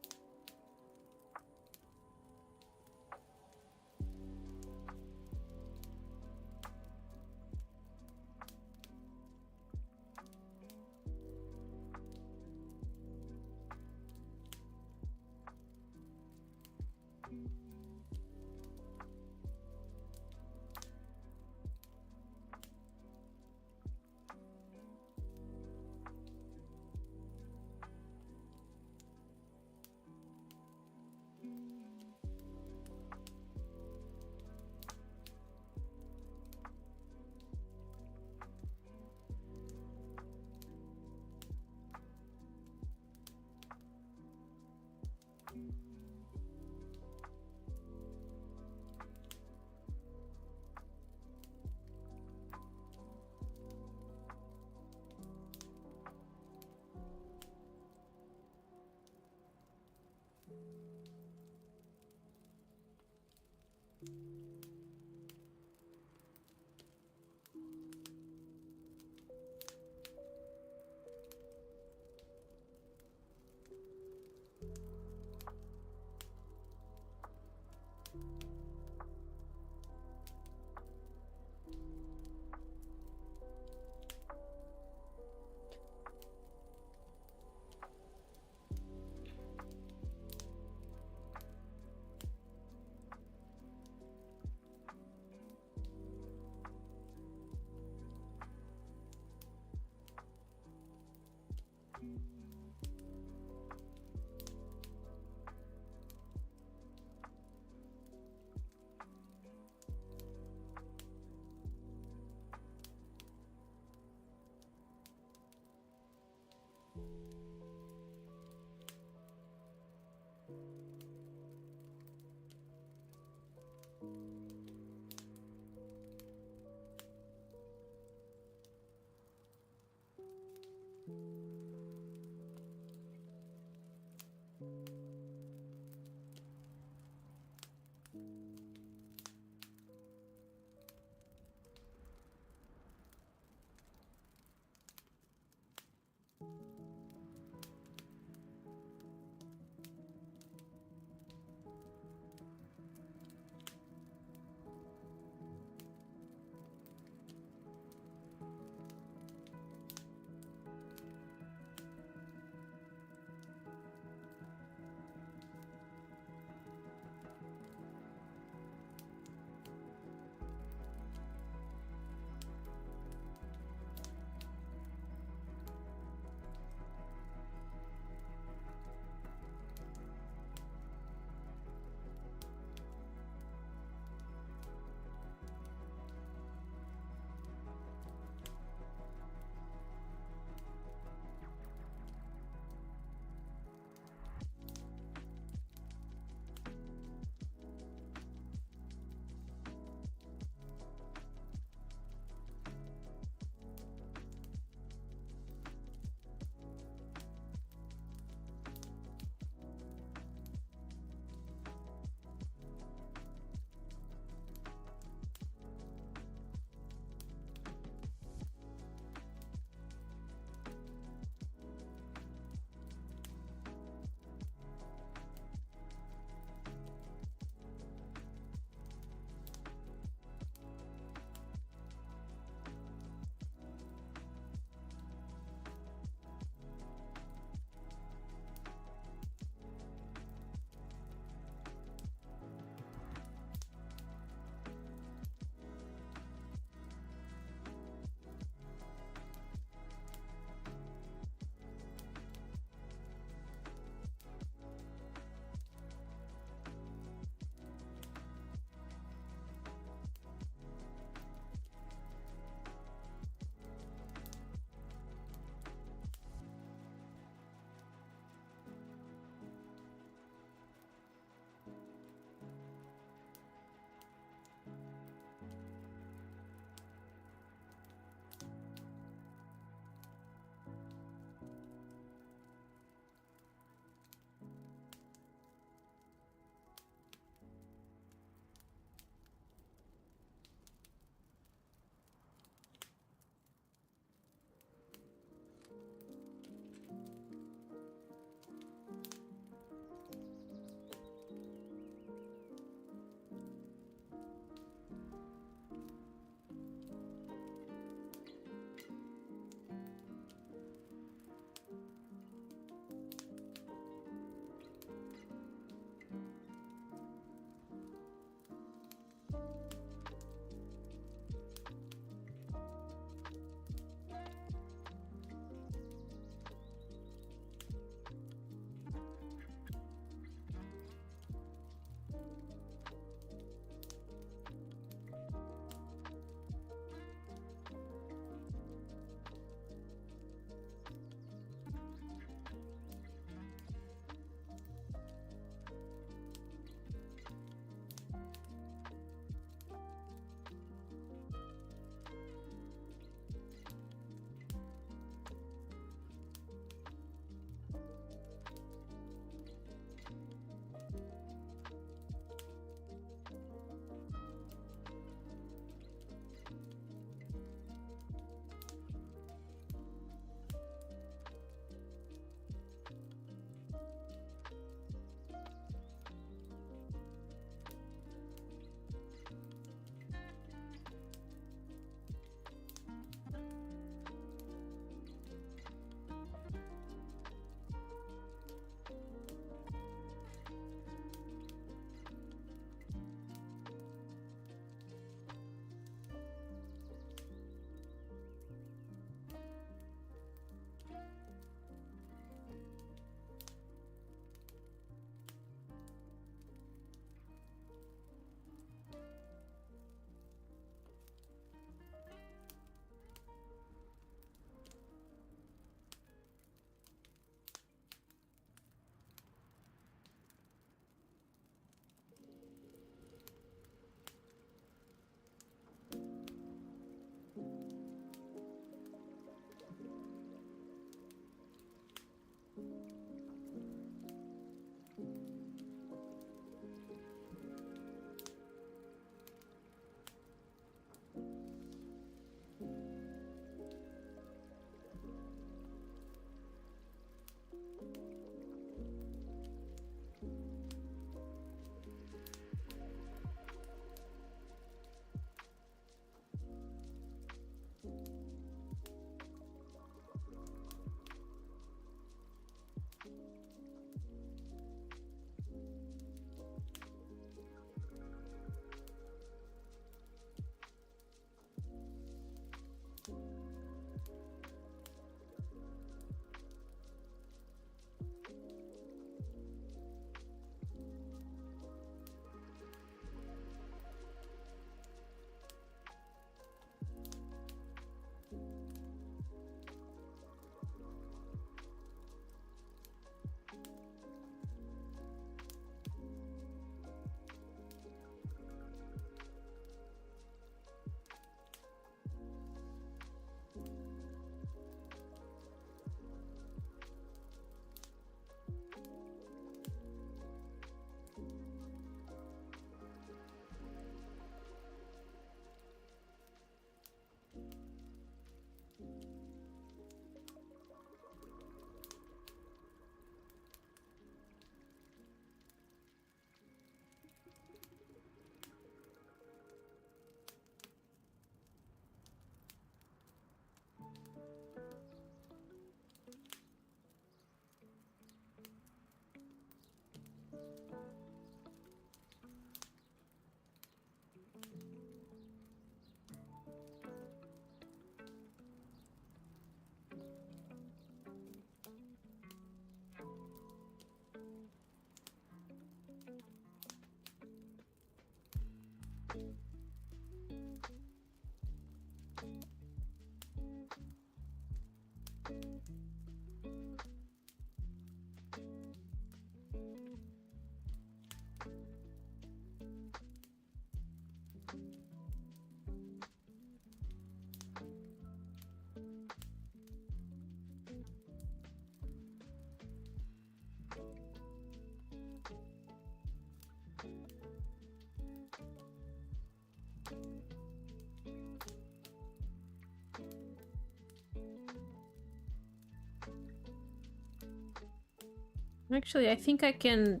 Actually, I think I can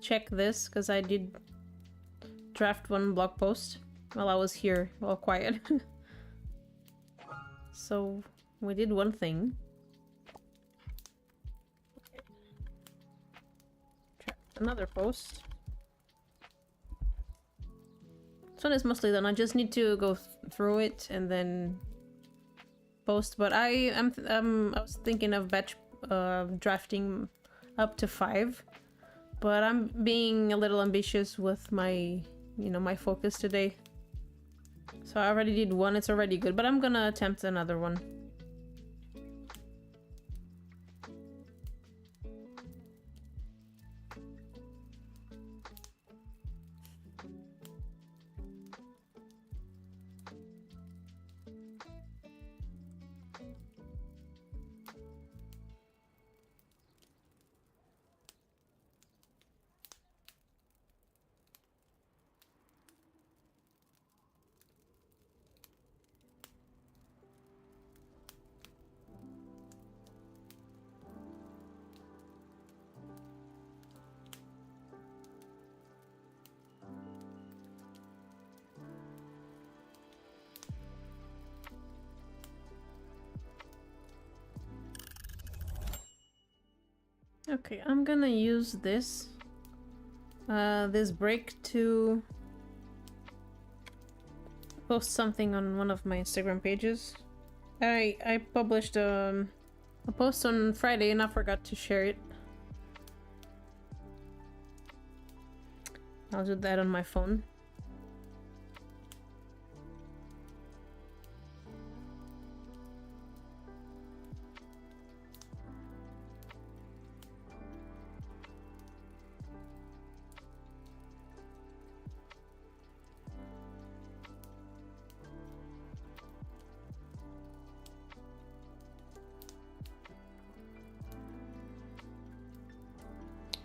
check this because I did draft one blog post while I was here, all quiet. So we did one thing. Draft another post. This one is mostly done. I just need to go through it and then post. But I was thinking of batch drafting up to 5, but I'm being a little ambitious with my, you know, my focus today. So I already did one. It's already good, but I'm gonna attempt another one. Okay, I'm gonna use this this break to post something on one of my Instagram pages. I published a post on Friday and I forgot to share it. I'll do that on my phone.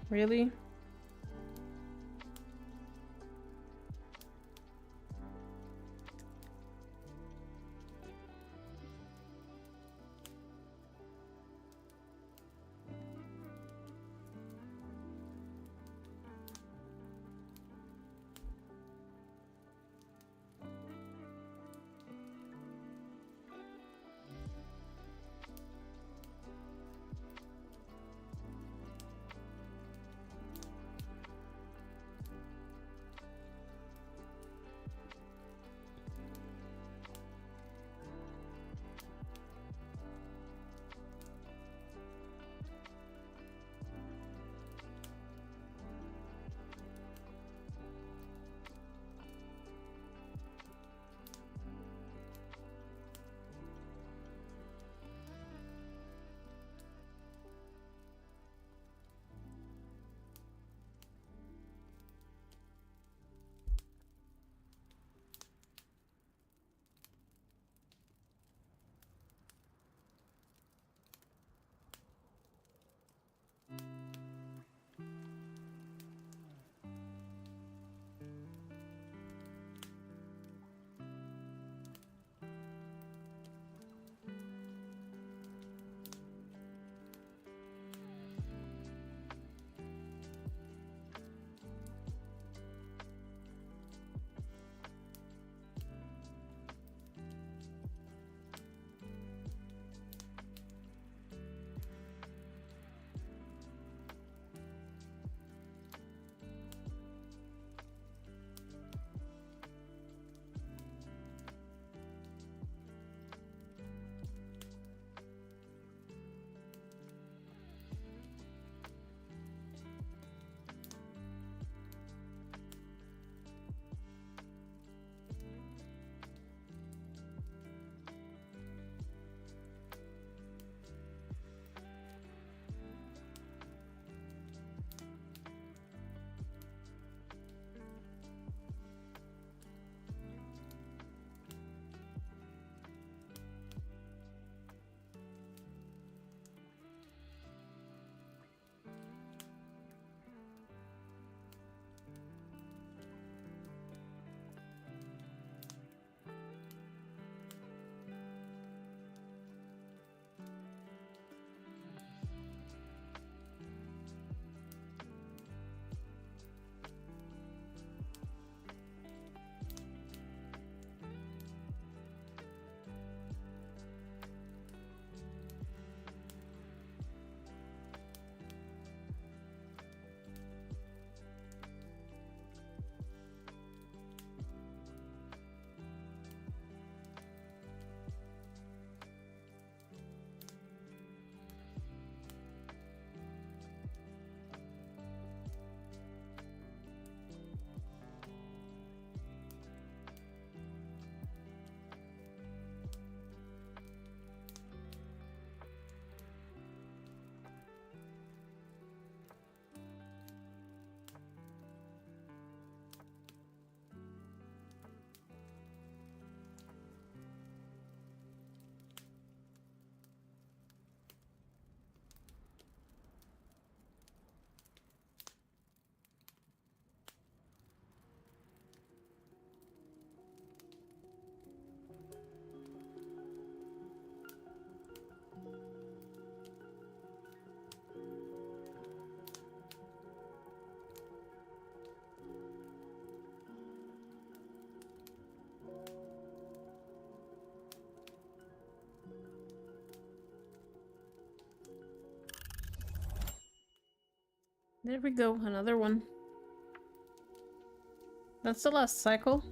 Really? There we go, another one. That's the last cycle.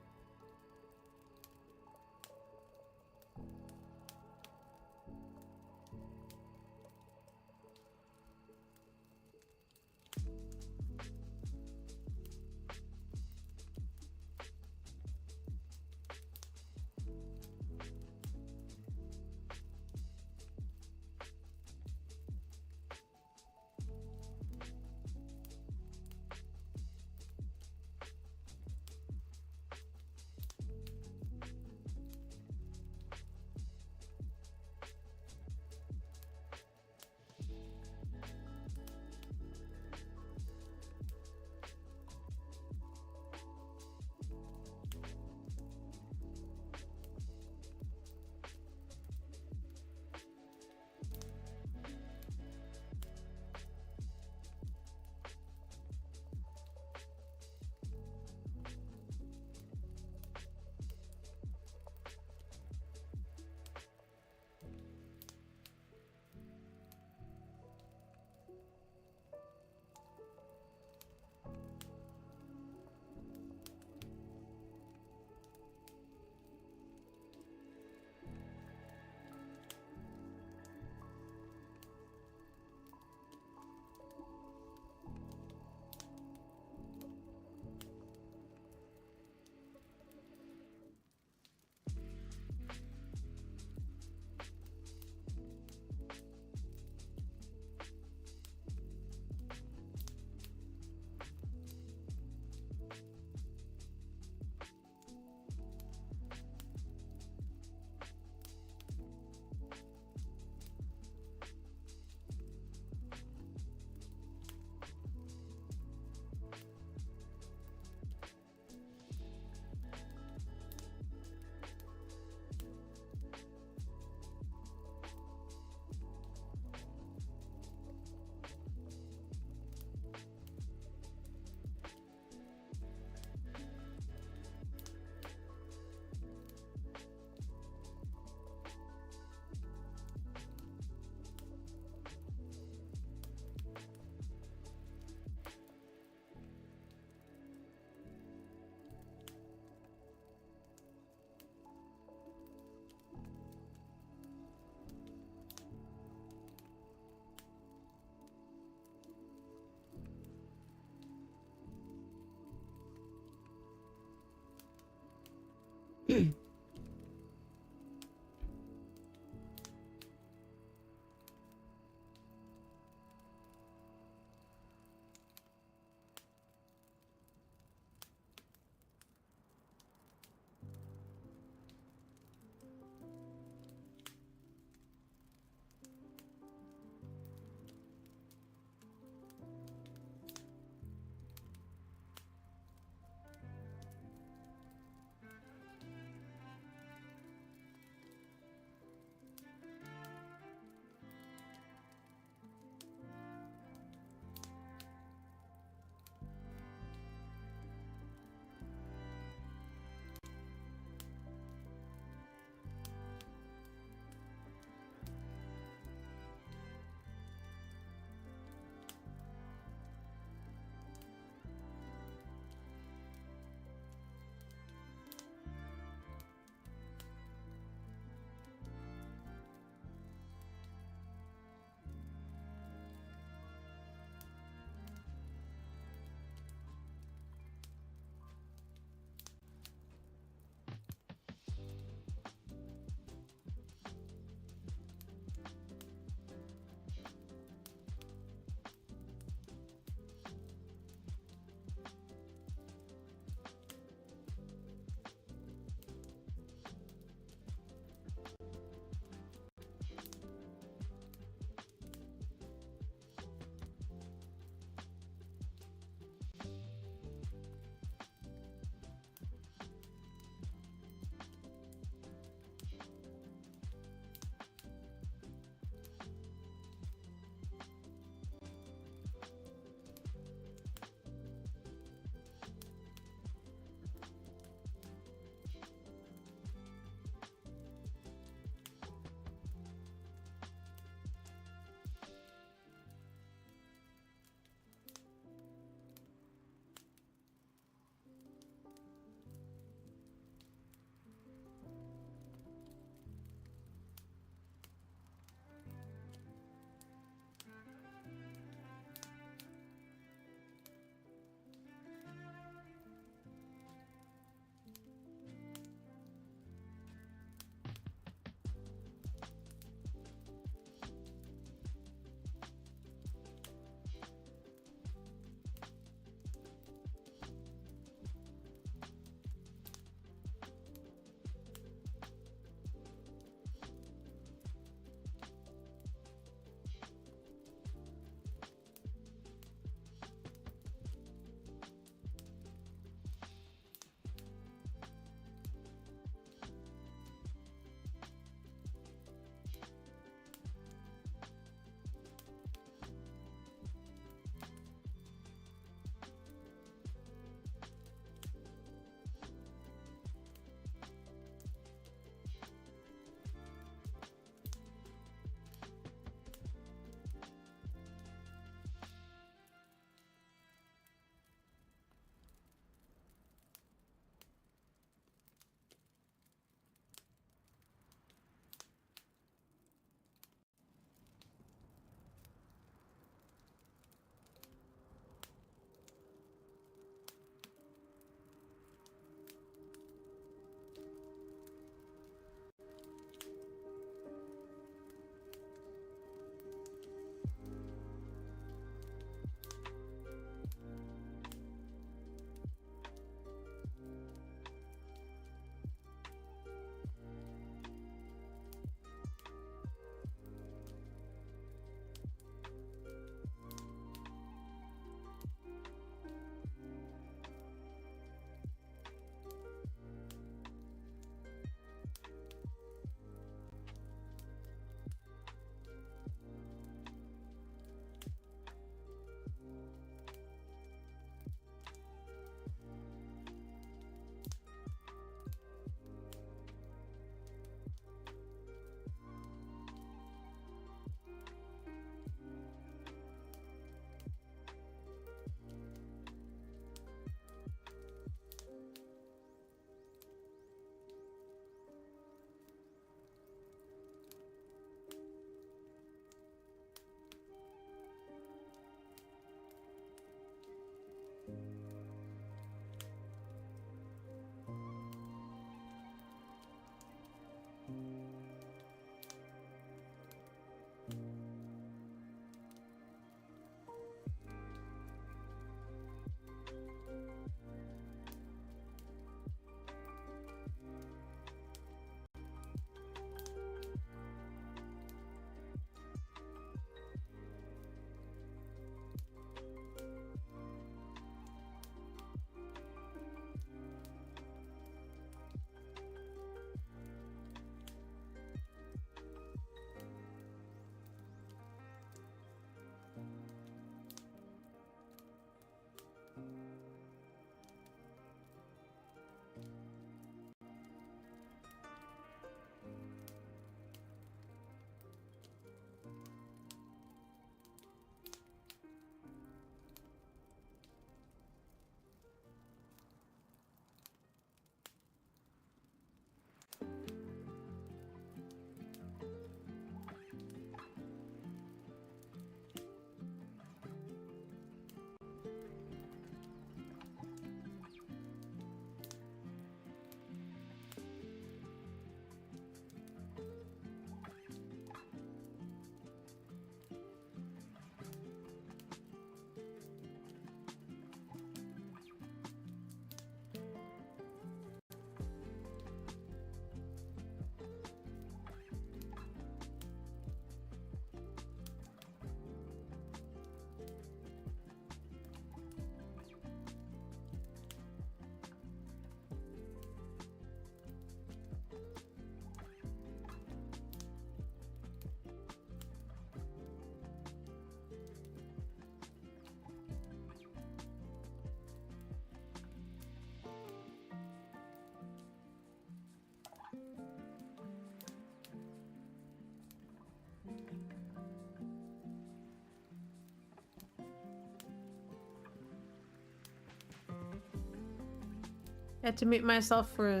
had to mute myself for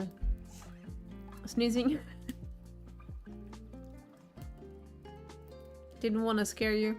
sneezing. Didn't want to scare you.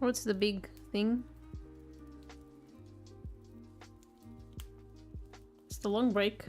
What's the big thing? It's the long break.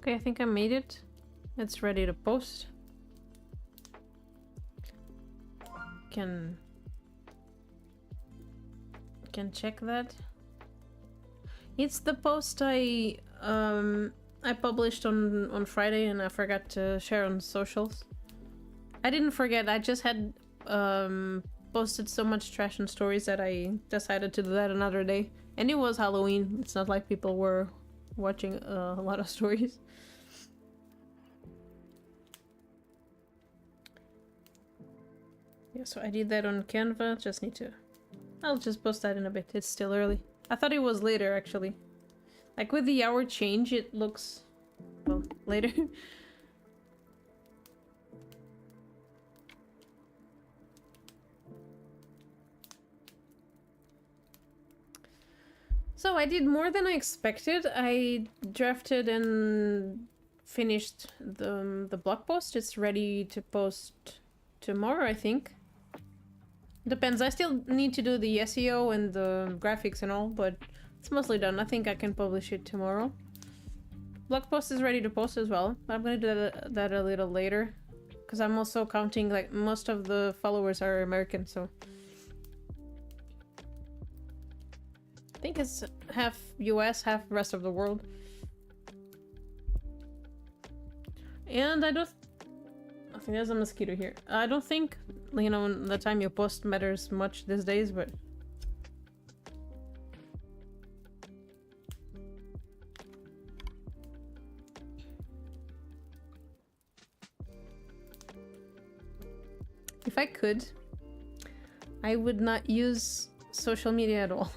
Okay, I think I made it. It's ready to post. Can check that. It's the post I published on Friday and I forgot to share on socials. I didn't forget, I just had posted so much trash and stories that I decided to do that another day. And it was Halloween. It's not like people were watching a lot of stories. Yeah, so I did that on Canva. Just need to... I'll just post that in a bit. It's still early. I thought it was later, actually. Like, with the hour change, it looks... well, later. So I did more than I expected. I drafted and finished the blog post. It's ready to post tomorrow, I think. Depends. I still need to do the SEO and the graphics and all, but it's mostly done. I think I can publish it tomorrow. Blog post is ready to post as well. I'm gonna do that a little later, because I'm also counting, like, most of the followers are American, so... I think it's half US, half rest of the world. And I think there's a mosquito here. I don't think, you know, the time you post matters much these days, but... if I could, I would not use social media at all.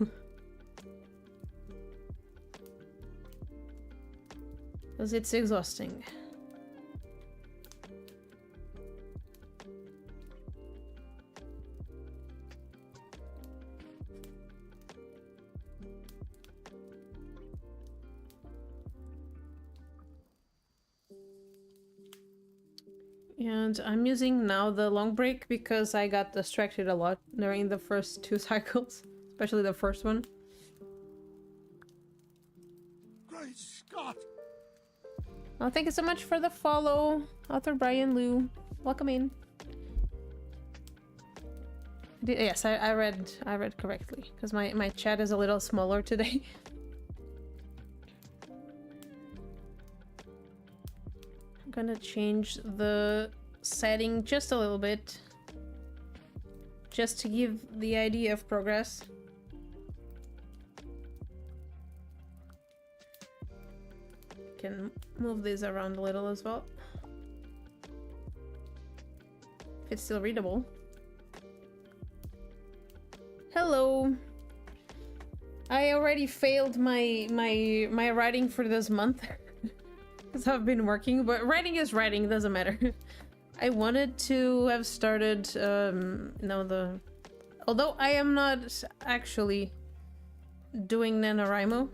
Because it's exhausting. And I'm using now the long break because I got distracted a lot during the first 2 cycles, especially the first one. Great Scott! Oh, thank you so much for the follow, author Brian Liu. Welcome in. Yes, I read correctly because my chat is a little smaller today. I'm gonna change the setting just a little bit, just to give the idea of progress. Can move these around a little as well. If it's still readable. Hello. I already failed my writing for this month because I've been working, but writing is writing, doesn't matter. I wanted to have started although I am not actually doing NaNoWriMo,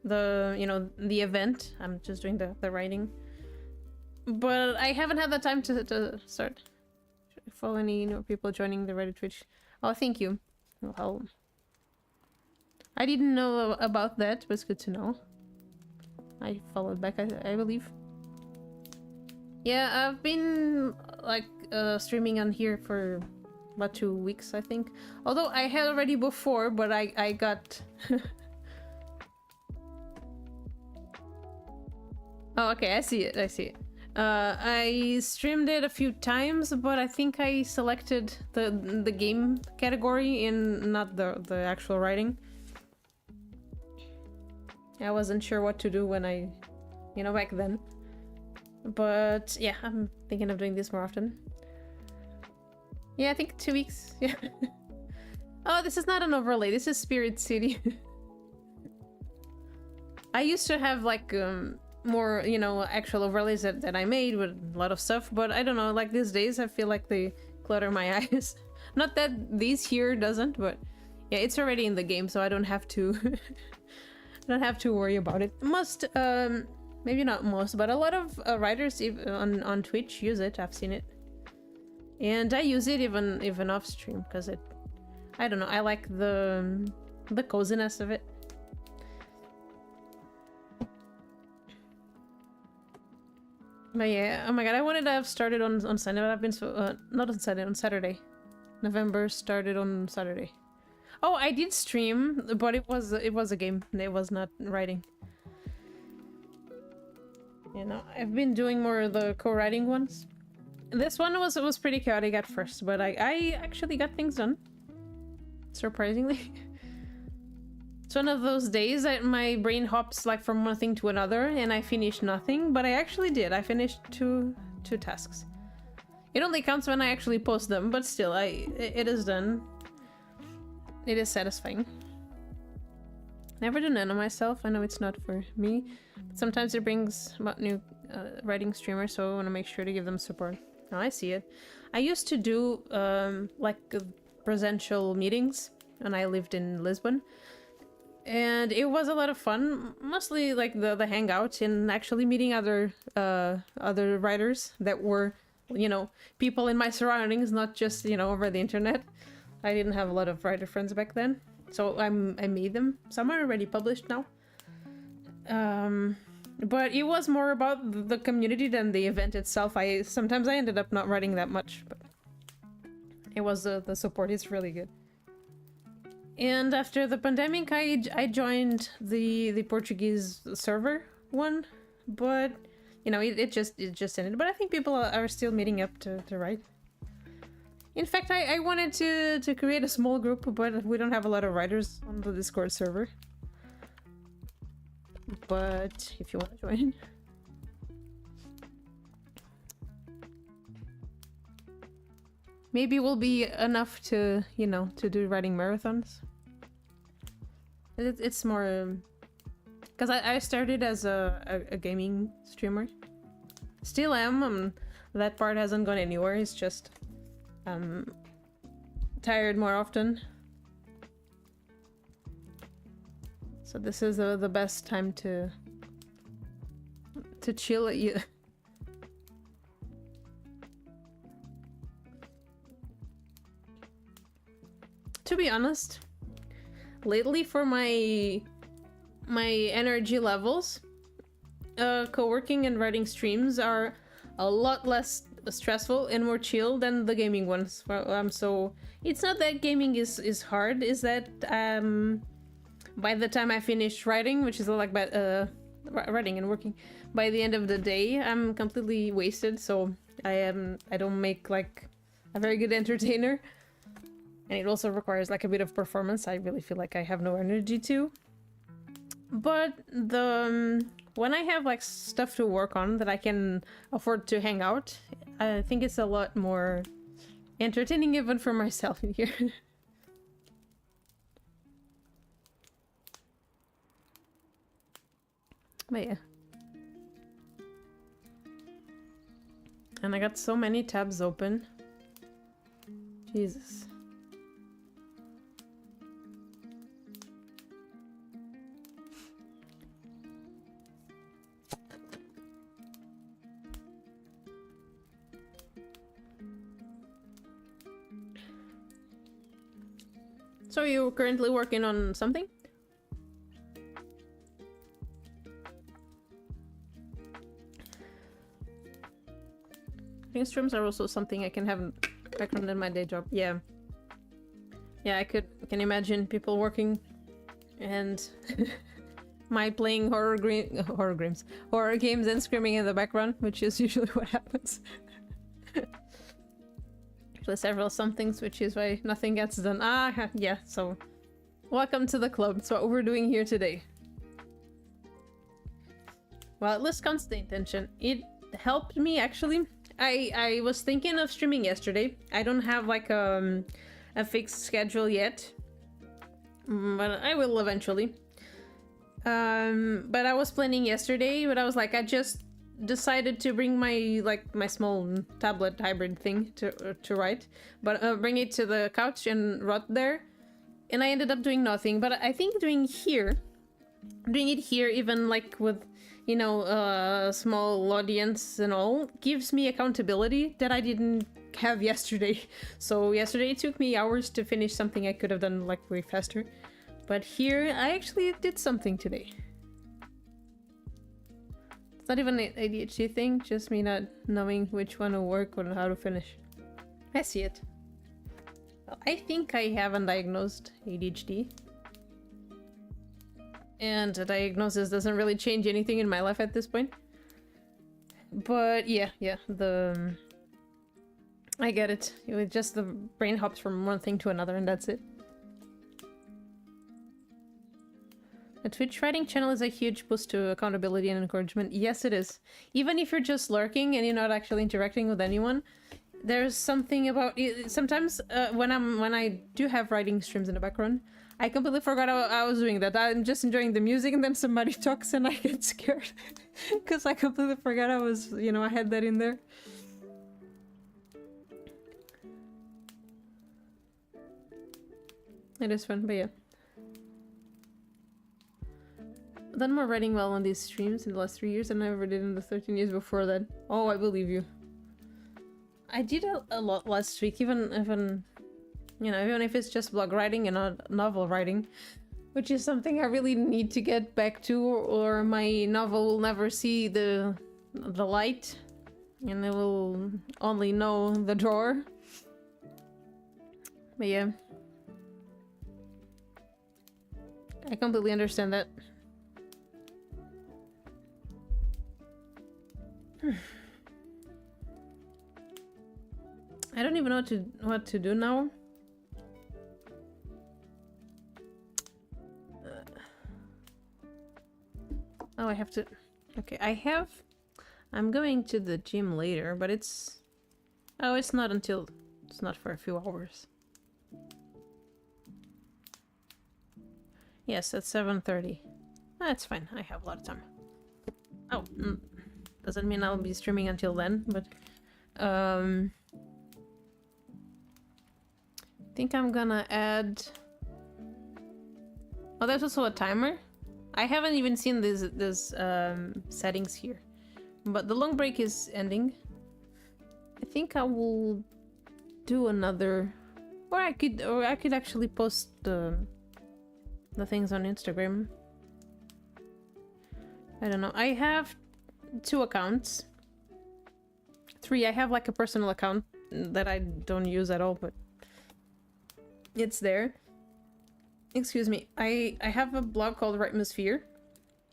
the event. I'm just doing the writing, but I haven't had the time to start. Follow any new people joining the Reddit Twitch. Oh, thank you. Well, I didn't know about that, but it's good to know. I followed back, I believe. Yeah, I've been like streaming on here for about 2 weeks, I think. Although I had already before, but I got oh, okay, I see it. I streamed it a few times, but I think I selected the game category in not the actual writing. I wasn't sure what to do when I, back then. But yeah, I'm thinking of doing this more often. Yeah, I think 2 weeks. Yeah. Oh, this is not an overlay. This is Spirit City. I used to have like more, actual overlays that I made with a lot of stuff, but I don't know, like these days I feel like they clutter my eyes. Not that these here doesn't, but yeah, it's already in the game, so I don't have to I don't have to worry about it. Most maybe not most, but a lot of writers on Twitch use it. I've seen it, and I use it even off stream because I don't know, I like the coziness of it. But yeah, oh my god, I wanted to have started on Sunday, but I've been so not on Sunday, on Saturday. November started on Saturday. Oh, I did stream, but it was a game. It was not writing. You know, I've been doing more of the co-writing ones. This one was pretty chaotic at first, but I actually got things done. Surprisingly. It's one of those days that my brain hops like from one thing to another and I finish nothing, but I actually did. I finished two tasks. It only counts when I actually post them, but still, it is done. It is satisfying. Never do none of myself. I know it's not for me, but sometimes it brings about new writing streamers, so I want to make sure to give them support. Now I see it. I used to do like presential meetings when I lived in Lisbon. And it was a lot of fun, mostly like the hangouts and actually meeting other writers that were, you know, people in my surroundings, not just, you know, over the internet. I didn't have a lot of writer friends back then, so I made them. Some are already published now. But it was more about the community than the event itself. Sometimes I ended up not writing that much, but it was the support is really good. And after the pandemic, I joined the Portuguese server one, but you know it just ended. But I think people are still meeting up to write. In fact, I wanted to create a small group, but we don't have a lot of writers on the Discord server. But if you want to join. Maybe we'll be enough to, you know, to do writing marathons. It's more... Because I started as a gaming streamer. Still am, that part hasn't gone anywhere, it's just... tired more often. So this is the best time to chill at you. To be honest, lately for my energy levels, co-working and writing streams are a lot less stressful and more chill than the gaming ones. So it's not that gaming is hard, is that by the time I finish writing, which is like writing and working, by the end of the day I'm completely wasted, so I don't make like a very good entertainer. And it also requires like a bit of performance. I really feel like I have no energy to. But when I have like stuff to work on that I can afford to hang out, I think it's a lot more entertaining even for myself in here. But yeah. And I got so many tabs open. Jesus. So you're currently working on something? I think streams are also something I can have in background in my day job. Yeah. Yeah, I can imagine people working and my playing horror games and screaming in the background, which is usually what happens. Several somethings, which is why nothing gets done. Ah, yeah, so welcome to the club. That's what we're doing here today. Well, at least constant intention. It helped me, actually. I was thinking of streaming yesterday. I don't have like a fixed schedule yet, but I will eventually. But I was planning yesterday, but I was like, I just decided to bring my small tablet hybrid thing to write, but bring it to the couch and write there, and I ended up doing nothing. But I think doing it here, even like with, you know, a small audience and all, gives me accountability that I didn't have yesterday. So yesterday it took me hours to finish something I could have done like way faster, but here I actually did something today. It's not even an ADHD thing, just me not knowing which one will work or how to finish. I see it. Well, I think I have undiagnosed ADHD. And a diagnosis doesn't really change anything in my life at this point. But yeah, I get it. It was just the brain hops from one thing to another and that's it. A Twitch writing channel is a huge boost to accountability and encouragement. Yes, it is. Even if you're just lurking and you're not actually interacting with anyone, there's something about it. Sometimes when I do have writing streams in the background, I completely forgot I was doing that. I'm just enjoying the music and then somebody talks and I get scared because I completely forgot I was, you know, I had that in there. It is fun, but yeah. I've done more writing well on these streams in the last 3 years than I ever did in the 13 years before that. Oh, I believe you. I did a lot last week, even you know, even if it's just blog writing and not novel writing, which is something I really need to get back to, or my novel will never see the light, and it will only know the drawer. But yeah, I completely understand that. I don't even know what to do now. Oh, I have to... Okay, I'm going to the gym later, but it's... Oh, it's not until... It's not for a few hours. Yes, at 7:30. That's fine, I have a lot of time. Oh, doesn't mean I'll be streaming until then, but... I think I'm gonna add... Oh, there's also a timer. I haven't even seen these settings here, but the long break is ending. I think I will do another, or I could actually post the things on Instagram. I don't know. I have 2 accounts. 3. I have like a personal account that I don't use at all, but it's there. Excuse me. I have a blog called Writemosphere,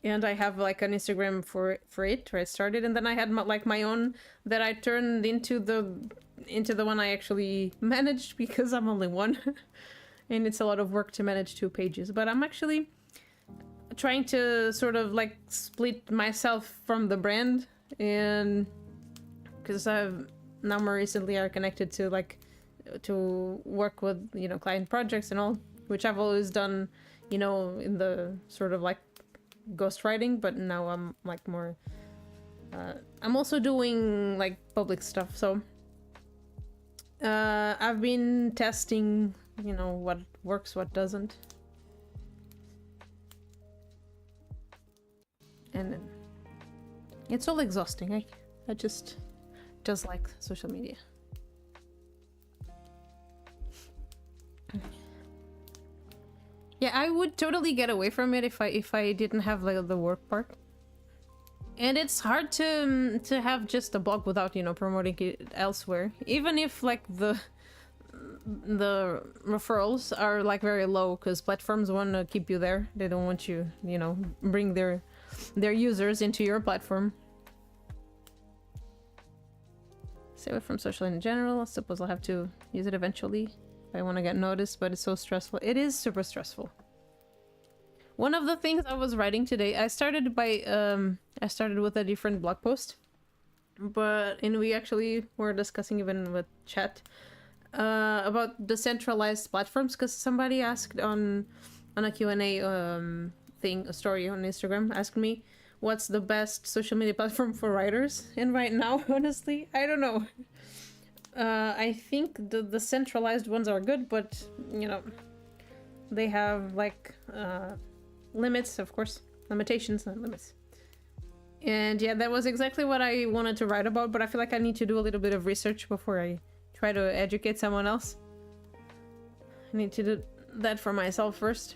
and I have like an Instagram for it where I started, and then I had my own that I turned into the one I actually managed because I'm only one, and it's a lot of work to manage 2 pages. But I'm actually trying to sort of like split myself from the brand, and because I've now more recently are connected to to work with, you know, client projects and all, which I've always done, you know, in the sort of like ghostwriting, but now I'm like more I'm also doing like public stuff, so I've been testing, you know, what works, what doesn't, and it's all exhausting. I just like social media. Yeah, I would totally get away from it if I didn't have like the work part. And it's hard to have just a blog without, you know, promoting it elsewhere. Even if like the referrals are like very low, because platforms want to keep you there. They don't want you, you know, bring their users into your platform. Stay away from social in general. I suppose I'll have to use it eventually. I want to get noticed, but it's so stressful. It is super stressful. One of the things I was writing today, I started with a different blog post, and we actually were discussing even with chat about decentralized platforms, because somebody asked on a Q&A thing, a story on Instagram, asked me what's the best social media platform for writers, and right now, honestly, I don't know. I think the centralized ones are good, but, you know, they have like limits, of course, limitations and limits. And yeah, that was exactly what I wanted to write about, but I feel like I need to do a little bit of research before I try to educate someone else. I need to do that for myself first.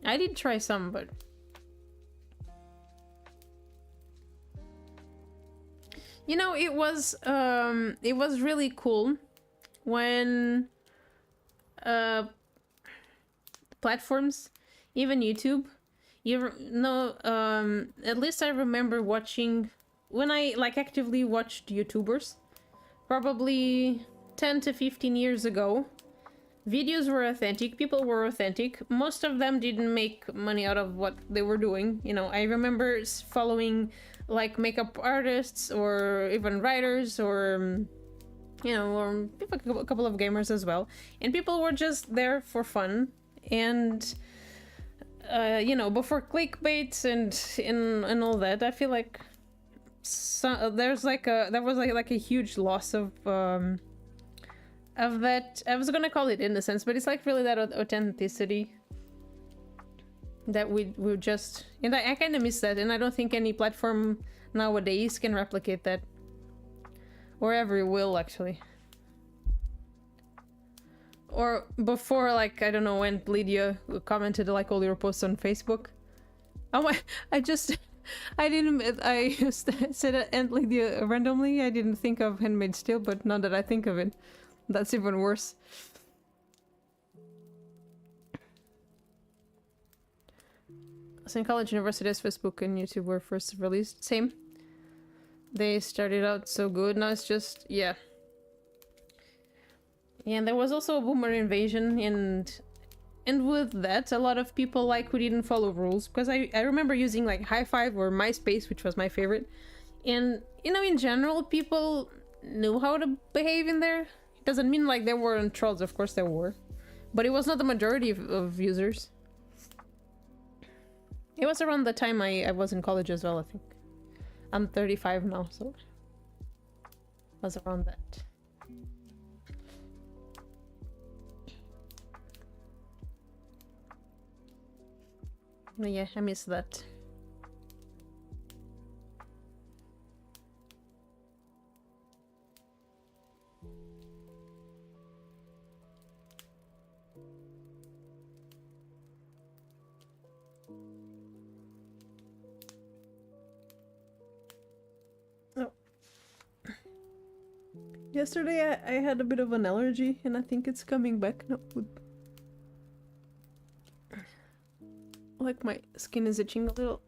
I did try some, but You know, it was really cool when platforms, even YouTube, you know, at least I remember watching when I like actively watched YouTubers, probably 10 to 15 years ago. Videos were authentic, people were authentic. Most of them didn't make money out of what they were doing. You know, I remember following like makeup artists or even writers or you know, or a couple of gamers as well. And people were just there for fun and you know, before clickbait and all that. I feel like there was like a huge loss of that. I was gonna call it innocence, but it's like really that authenticity that we just, and I kind of miss that, and I don't think any platform nowadays can replicate that, or ever will actually. Or before, like, I don't know, when Lydia commented like all your posts on Facebook. Oh my, I said Aunt Lydia randomly. I didn't think of Handmaid's Tale, but now that I think of it, that's even worse. St. College University's Facebook and YouTube were first released. Same. They started out so good, now it's just, yeah. Yeah, and there was also a boomer invasion, and with that, a lot of people like who didn't follow rules, because I remember using like High Five or MySpace, which was my favorite, and you know, in general, people knew how to behave in there. It doesn't mean like there weren't trolls, of course there were, but it was not the majority of users. It was around the time I was in college as well, I think. I'm 35 now, so it was around that. But yeah, I miss that. Oh. Yesterday I had a bit of an allergy and I think it's coming back now. Like my skin is itching a little.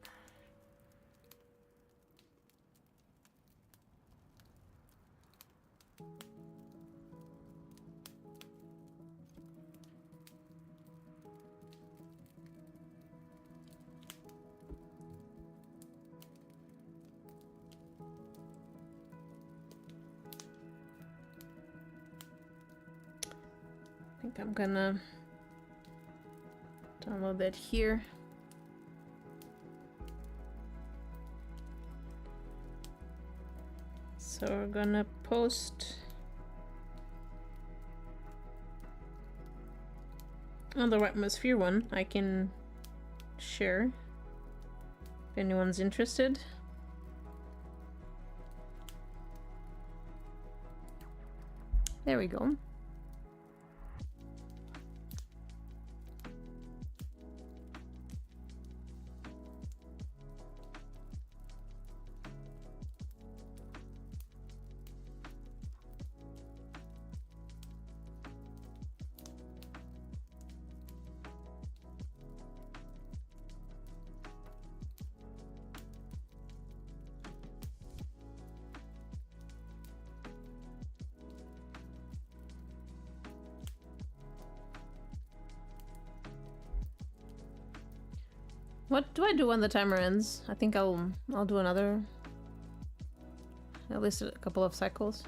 I think I'm gonna download that here. So we're gonna post on the Writemosphere one. I can share if anyone's interested. There we go. What do I do when the timer ends? I think I'll do another, at least a couple of cycles.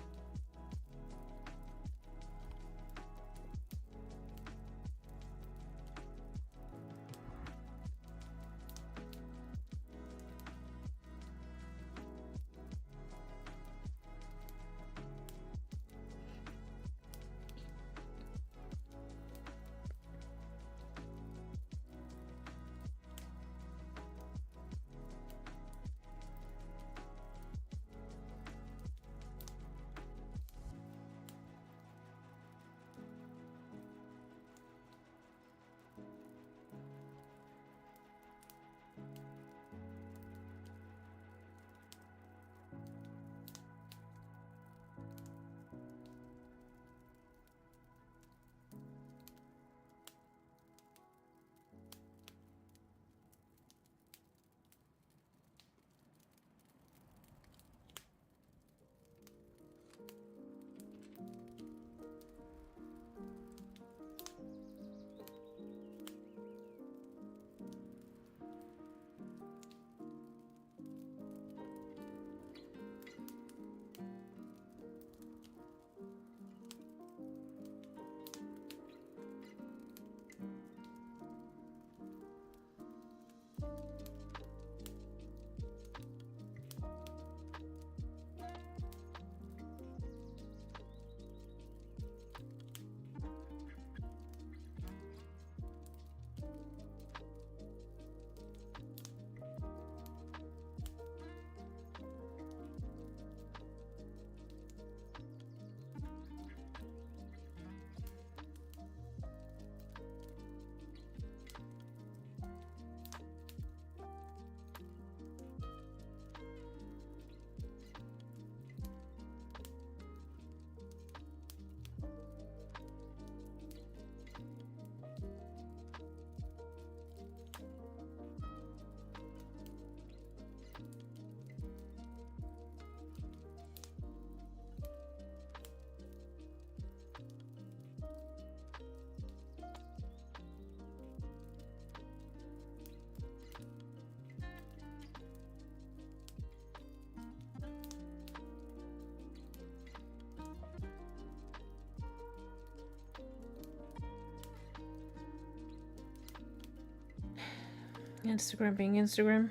Instagram being Instagram.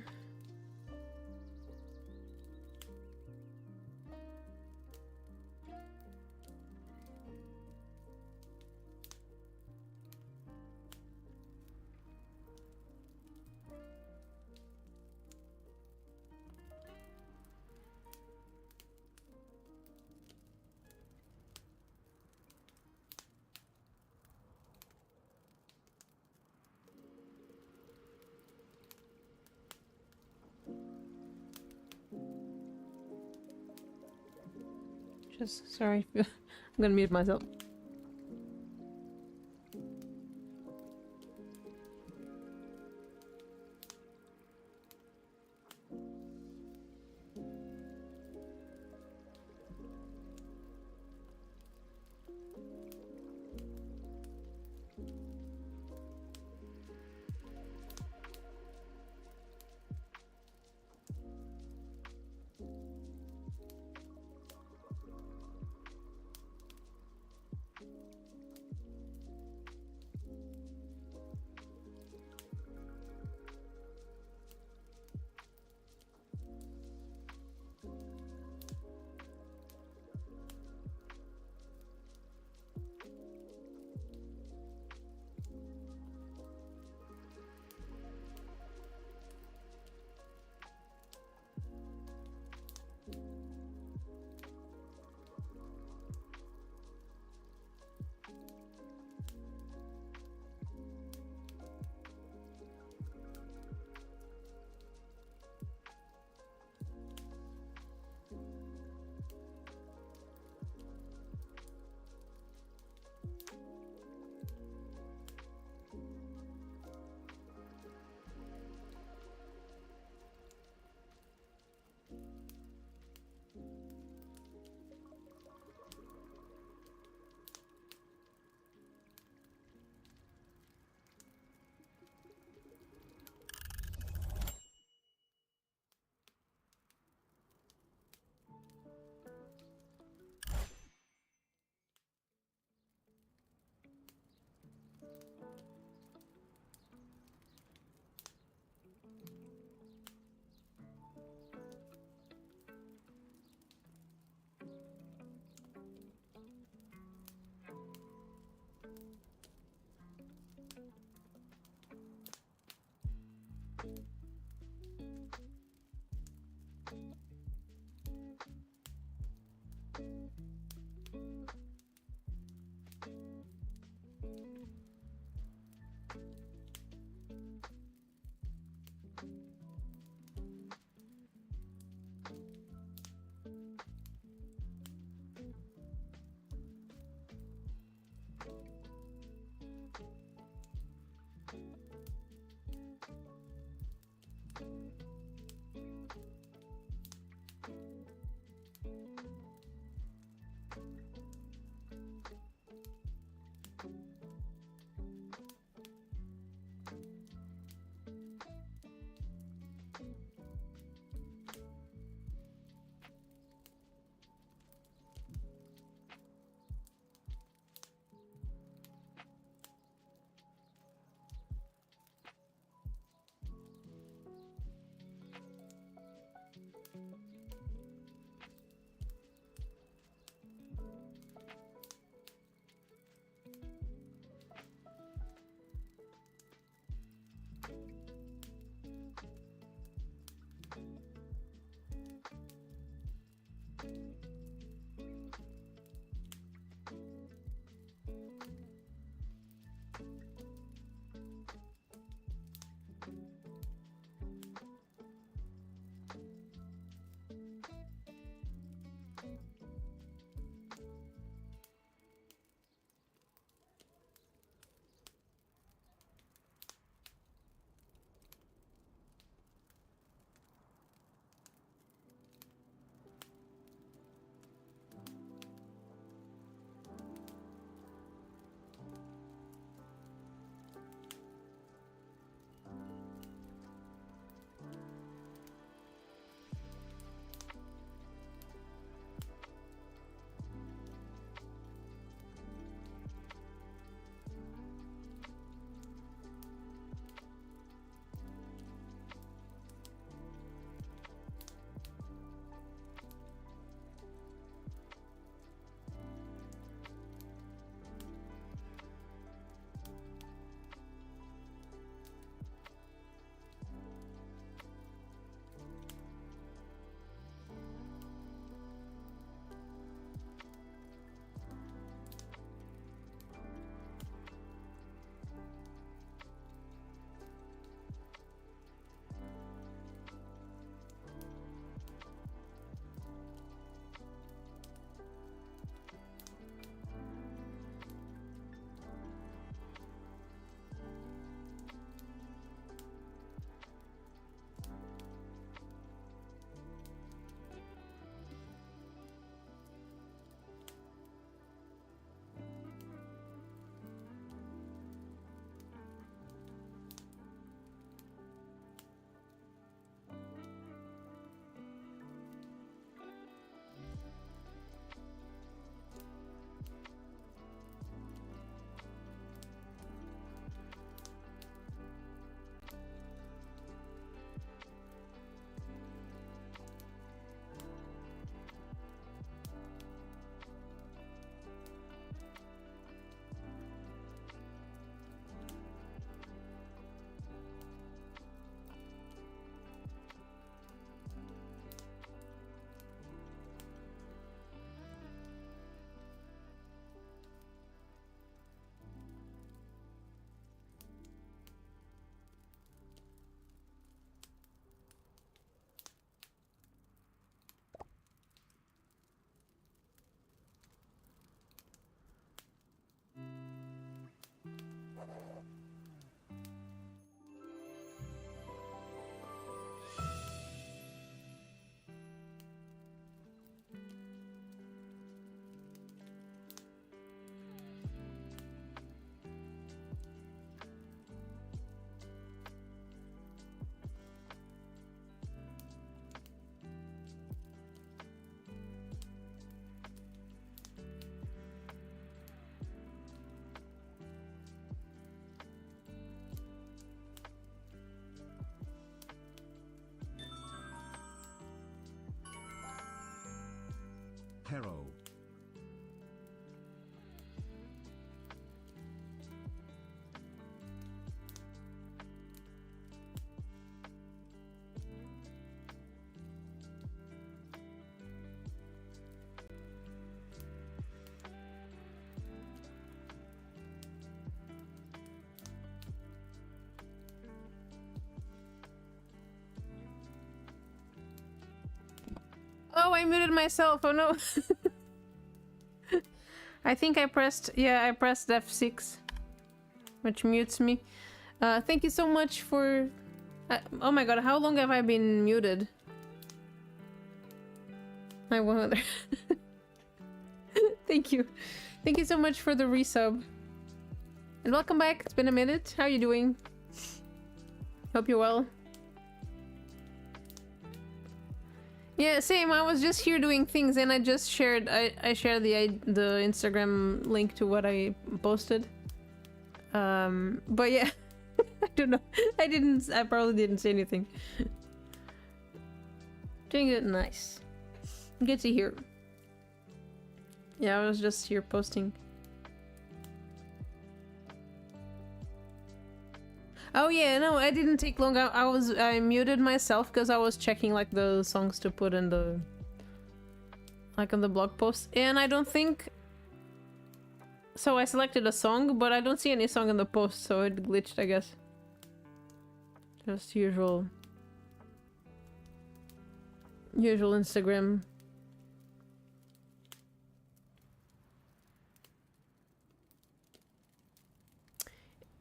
Just sorry, I'm gonna mute myself. I muted myself. Oh no. I think I pressed F6, which mutes me. Thank you so much for... oh my god, how long have I been muted? I wonder. Thank you. Thank you so much for the resub. And welcome back. It's been a minute. How are you doing? Hope you're well. Yeah, same. I was just here doing things and I just shared... I shared the Instagram link to what I posted. But yeah. I don't know. I probably didn't say anything. Doing it nice. Good to hear. Yeah, I was just here posting. Oh yeah, no, I didn't take long. I muted myself because I was checking like the songs to put in the... like on the blog post. And I don't think... so I selected a song, but I don't see any song in the post, so it glitched, I guess. Just usual Instagram.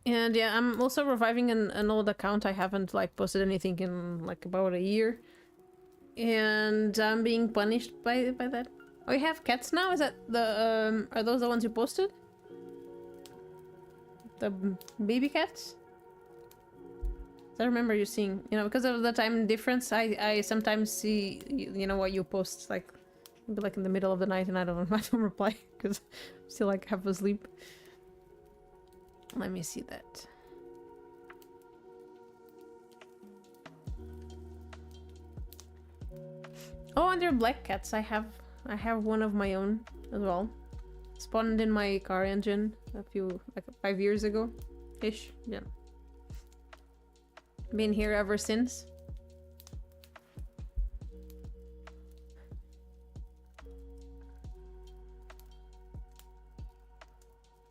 And yeah, I'm also reviving an old account. I haven't like posted anything in like about a year. And I'm being punished by that. Oh, you have cats now? Is that the are those the ones you posted? The baby cats? I remember you seeing, you know, because of the time difference, I sometimes see, you know, what you post, like, maybe like in the middle of the night, and I don't reply because I'm still like half asleep. Let me see that. Oh, and they're black cats. I have one of my own as well. Spawned in my car engine a few, like 5 years ago, ish. Yeah. Been here ever since.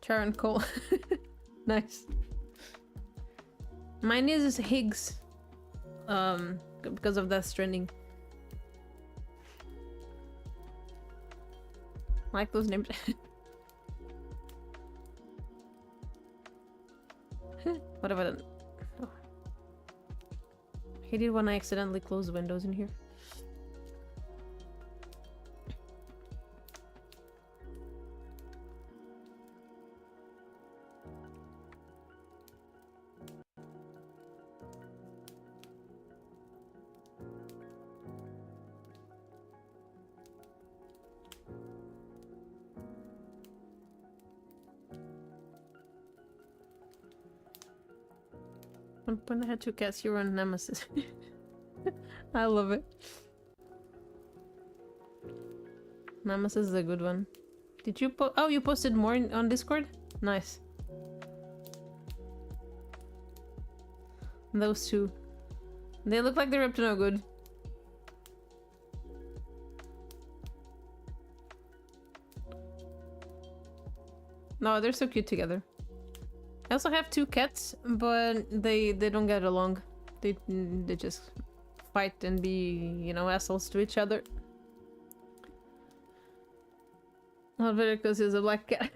Sharon Cole. Nice. Mine is Higgs. Because of Death Stranding. I like those names. What have I done? Oh. I hate it when I accidentally close the windows in here. When I had 2 cats, you were on Nemesis. I love it. Nemesis is a good one. Did you oh, you posted more on Discord? Nice. Those 2. They look like they're up to no good. No, they're so cute together. I also have 2 cats, but they don't get along. They just fight and be, you know, assholes to each other. Not better because he's a black cat.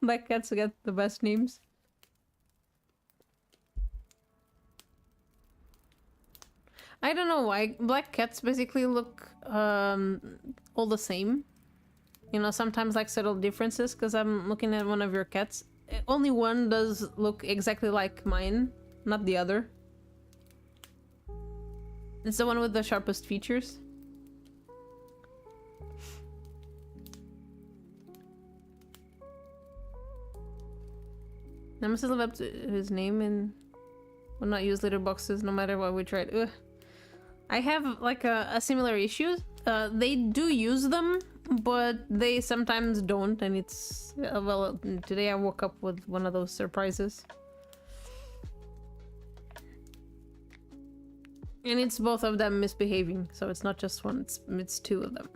Black cats get the best names. I don't know why. Black cats basically look all the same. You know, sometimes like subtle differences, because I'm looking at one of your cats. Only one does look exactly like mine, not the other. It's the one with the sharpest features. Nemesis live up to his name and will not use litter boxes no matter what we tried. Ugh. I have like a similar issue. They do use them, but they sometimes don't, and it's... well, today I woke up with one of those surprises. And it's both of them misbehaving, so it's not just one, it's 2 of them.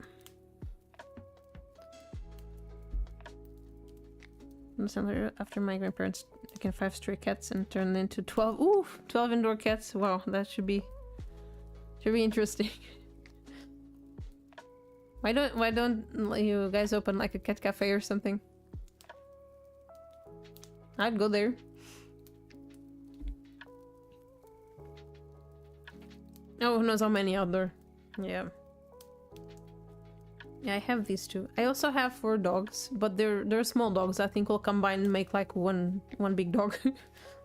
After my grandparents taken 5 stray cats and turned into 12... ooh! 12 indoor cats. Wow, that should be interesting. Why don't you guys open like a cat cafe or something? I'd go there. Oh, who knows how many out there. Yeah. Yeah, I have these two. I also have 4 dogs, but they're small dogs. I think we'll combine and make like one big dog.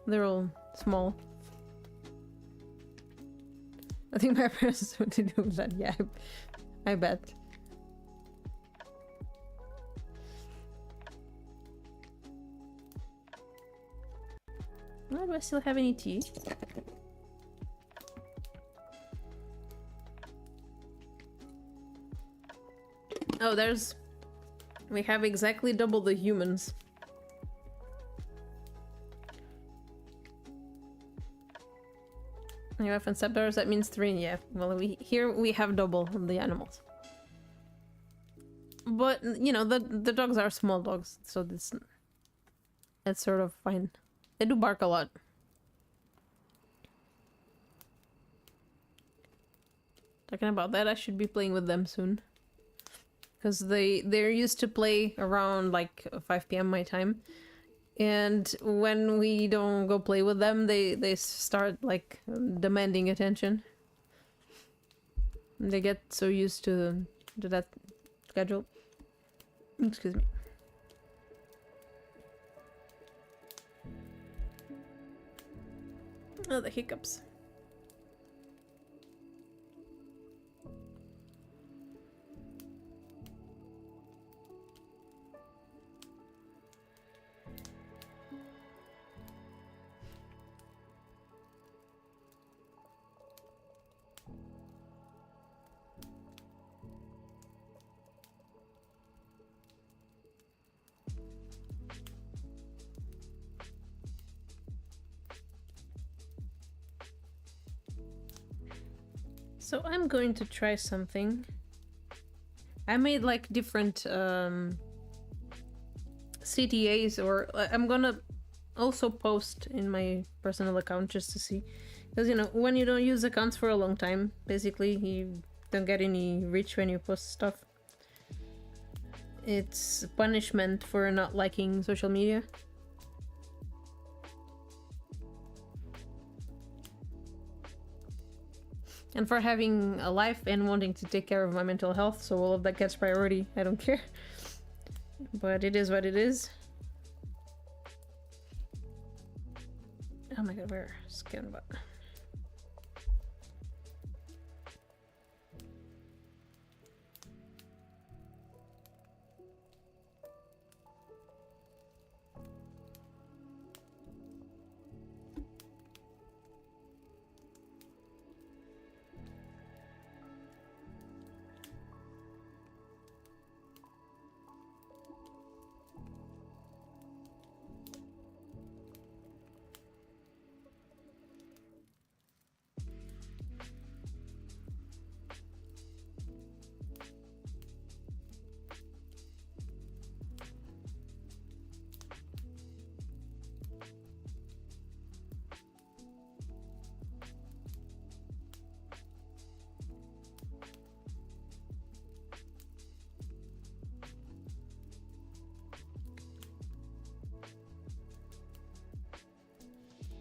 They're all small. I think my parents would do that. Yeah, I bet. Why do I still have any tea? Oh, we have exactly double the humans. You have inceptors, that means 3, yeah. Well, here we have double the animals. But, you know, the dogs are small dogs, so that's sort of fine. They do bark a lot. Talking about that, I should be playing with them soon. Because they're used to play around like 5 p.m. my time. And when we don't go play with them, they start like demanding attention. They get so used to that schedule. Excuse me. Oh, the hiccups. So I'm going to try something. I made like different CTAs, or I'm gonna also post in my personal account just to see. Because, you know, when you don't use accounts for a long time, basically you don't get any reach when you post stuff. It's punishment for not liking social media. And for having a life and wanting to take care of my mental health, so all of that gets priority. I don't care. But it is what it is. Oh my god, where? Scatterbrain.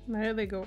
There they go.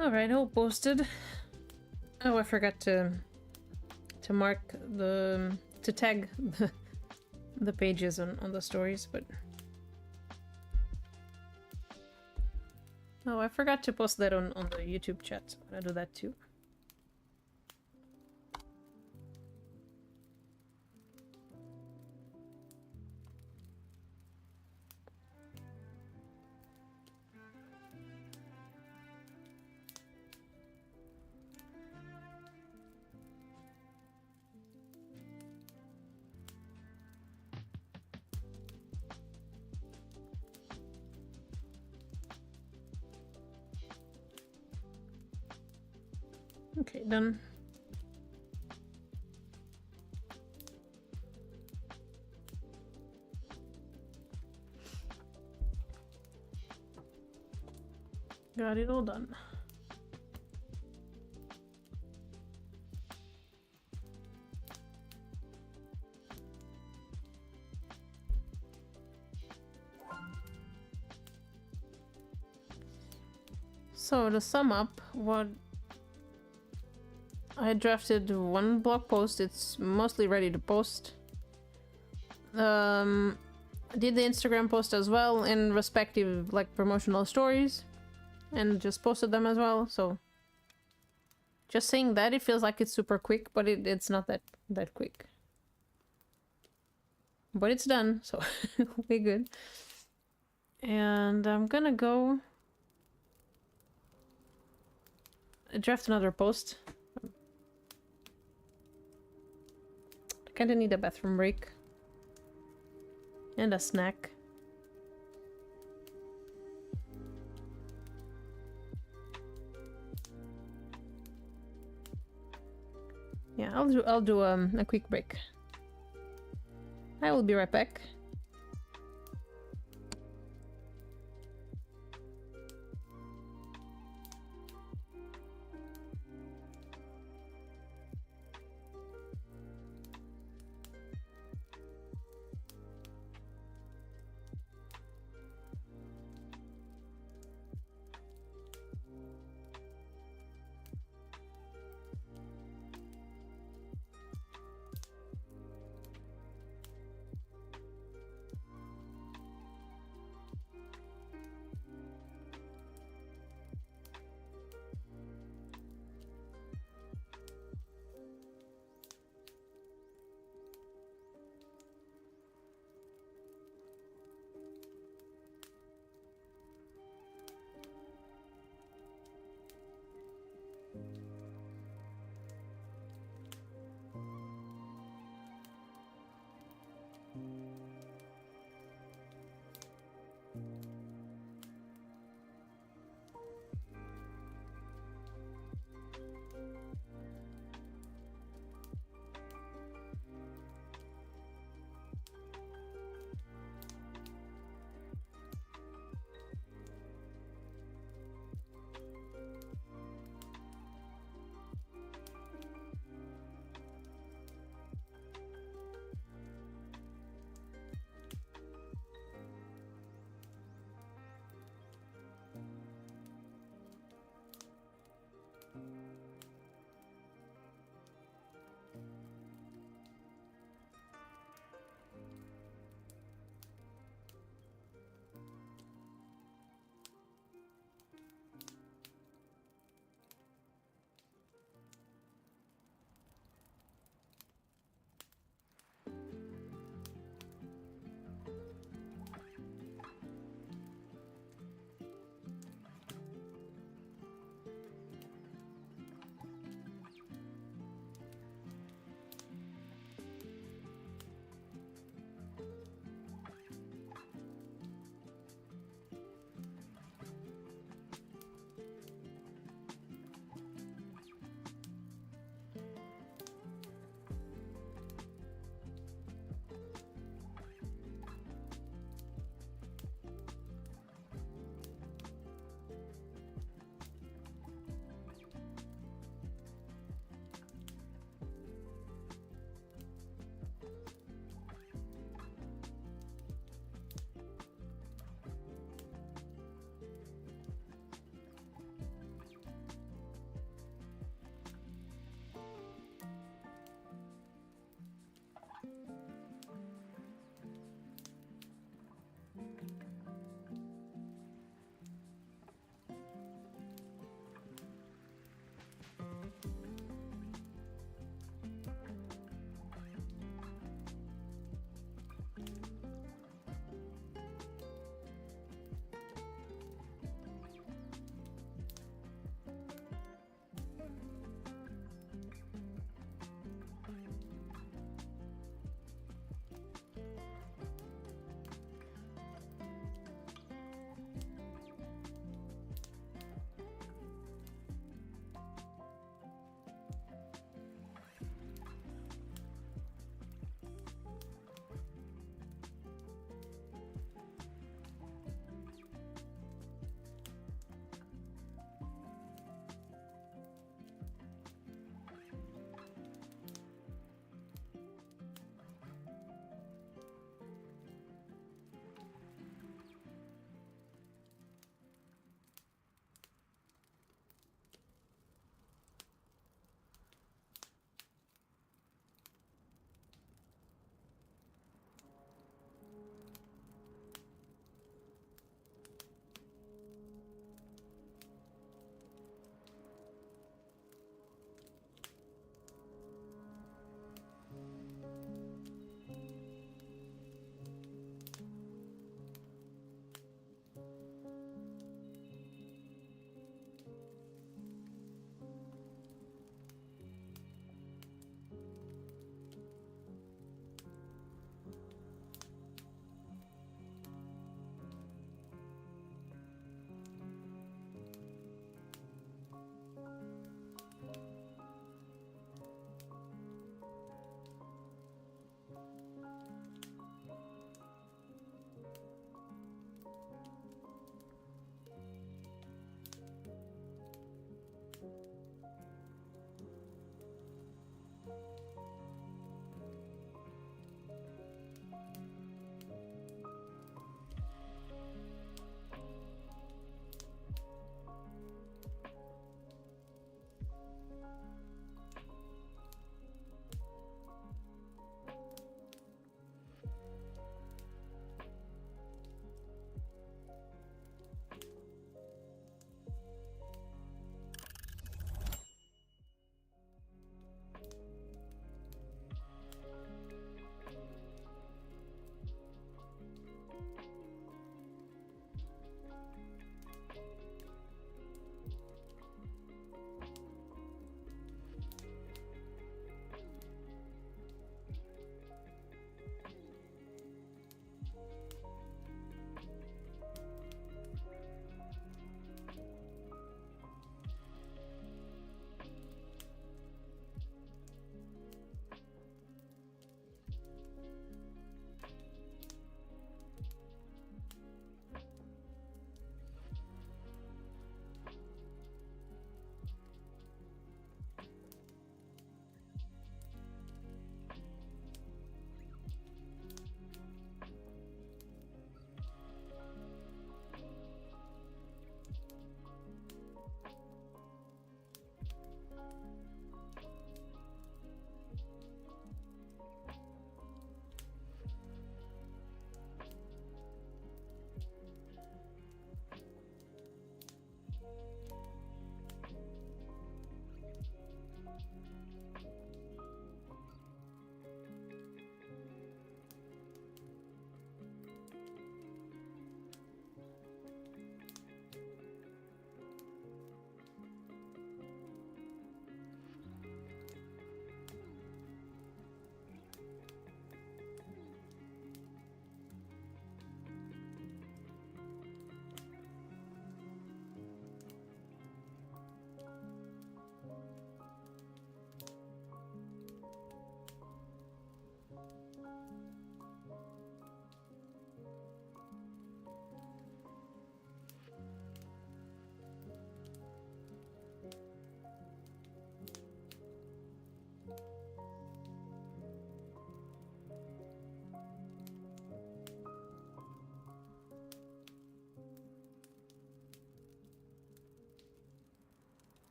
Alright, all posted. Oh, I forgot to mark to tag the pages on the stories, but oh, I forgot to post that on the YouTube chat, so I'm gonna do that too. Okay, done. Got it all done. So to sum up, what I drafted one blog post, it's mostly ready to post. Did the Instagram post as well in respective like promotional stories and just posted them as well, so just saying that it feels like it's super quick, but it's not that quick. But it's done, so we're good. And I'm gonna go draft another post. I kinda need a bathroom break. And a snack. Yeah, I'll do a quick break. I will be right back.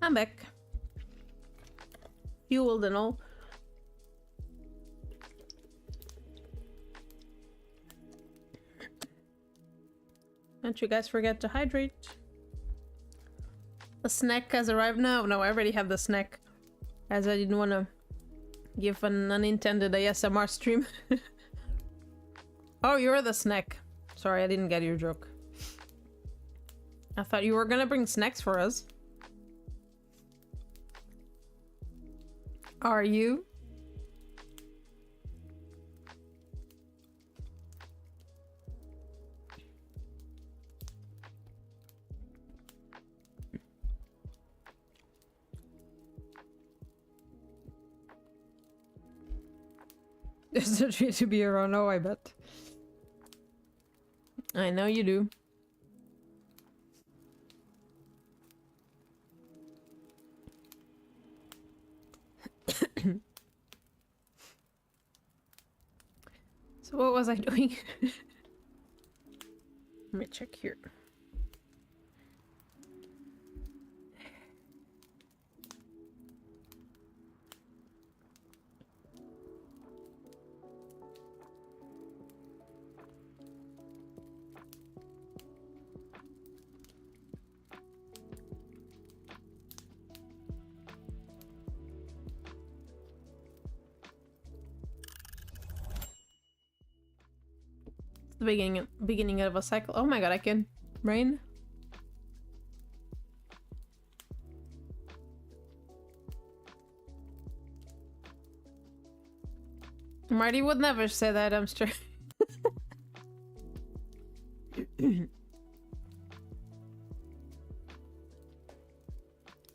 I'm back. Fueled and all. Don't you guys forget to hydrate. The snack has arrived. No, I already have the snack. As I didn't want to give an unintended ASMR stream. Oh, you're the snack. Sorry, I didn't get your joke. I thought you were gonna bring snacks for us. Are you? There's a tree to be around. Oh, I bet. I know you do. So what was I doing? Let me check here. The beginning of a cycle. Oh my god, I can rain. Marty would never say that, I'm sure.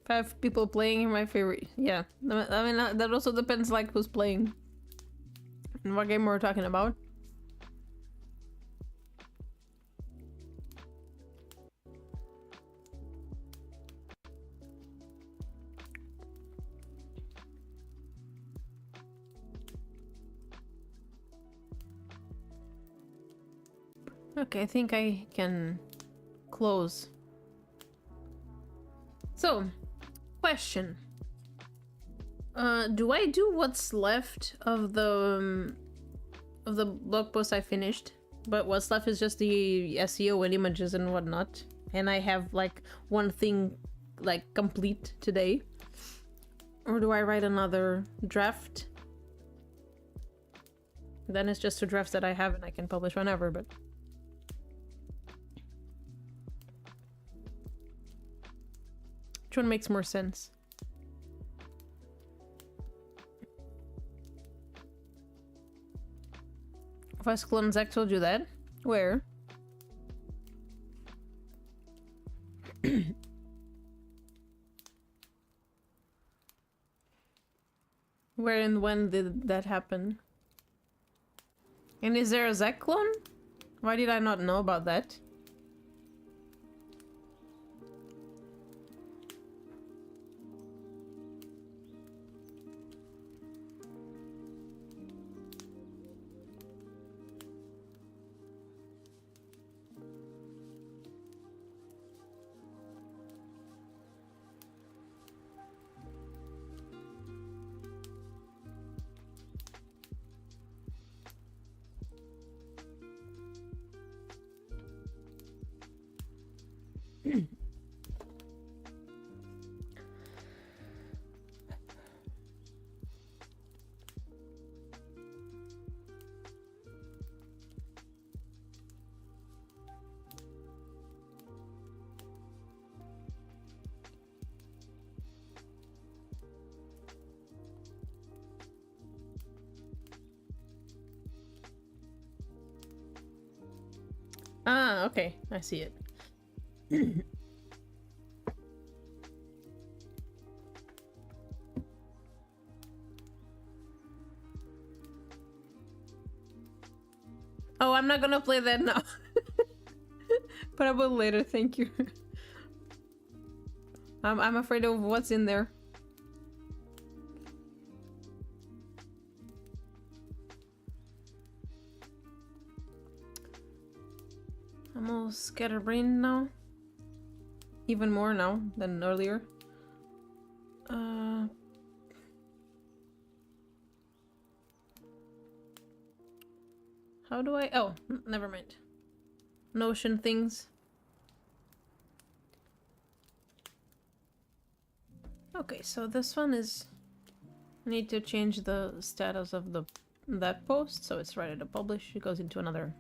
5 people playing my favorite. Yeah, I mean that also depends like who's playing and what game we're talking about. Okay, I think I can close. So, question. Do I do what's left of the blog post I finished? But what's left is just the SEO and images and whatnot. And I have like one thing like complete today. Or do I write another draft? Then it's just 2 drafts that I have and I can publish whenever, but... Which one makes more sense? Vascal and Zach told you that? Where? Where and when did that happen? And is there a Zach clone? Why did I not know about that? Ah, okay. I see it. Oh, I'm not gonna play that now. But I will later, thank you. I'm afraid of what's in there. I'm all scatterbrained now. Even more now than earlier. How do I... Oh, never mind. Notion things. Okay, so this one is... I need to change the status of that post, so it's ready to publish. It goes into another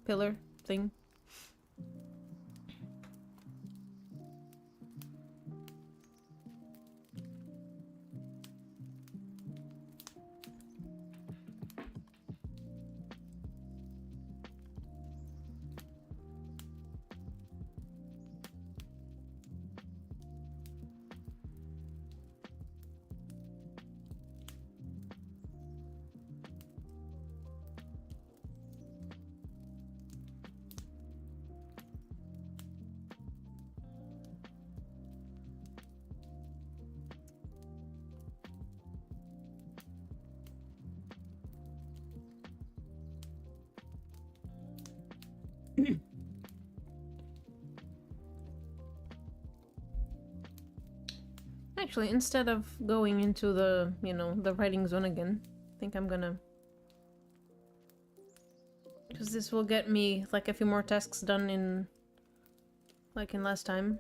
pillar thing. Actually, instead of going into the, you know, the writing zone again, I think I'm gonna... Because this will get me, like, a few more tasks done in... like in last time.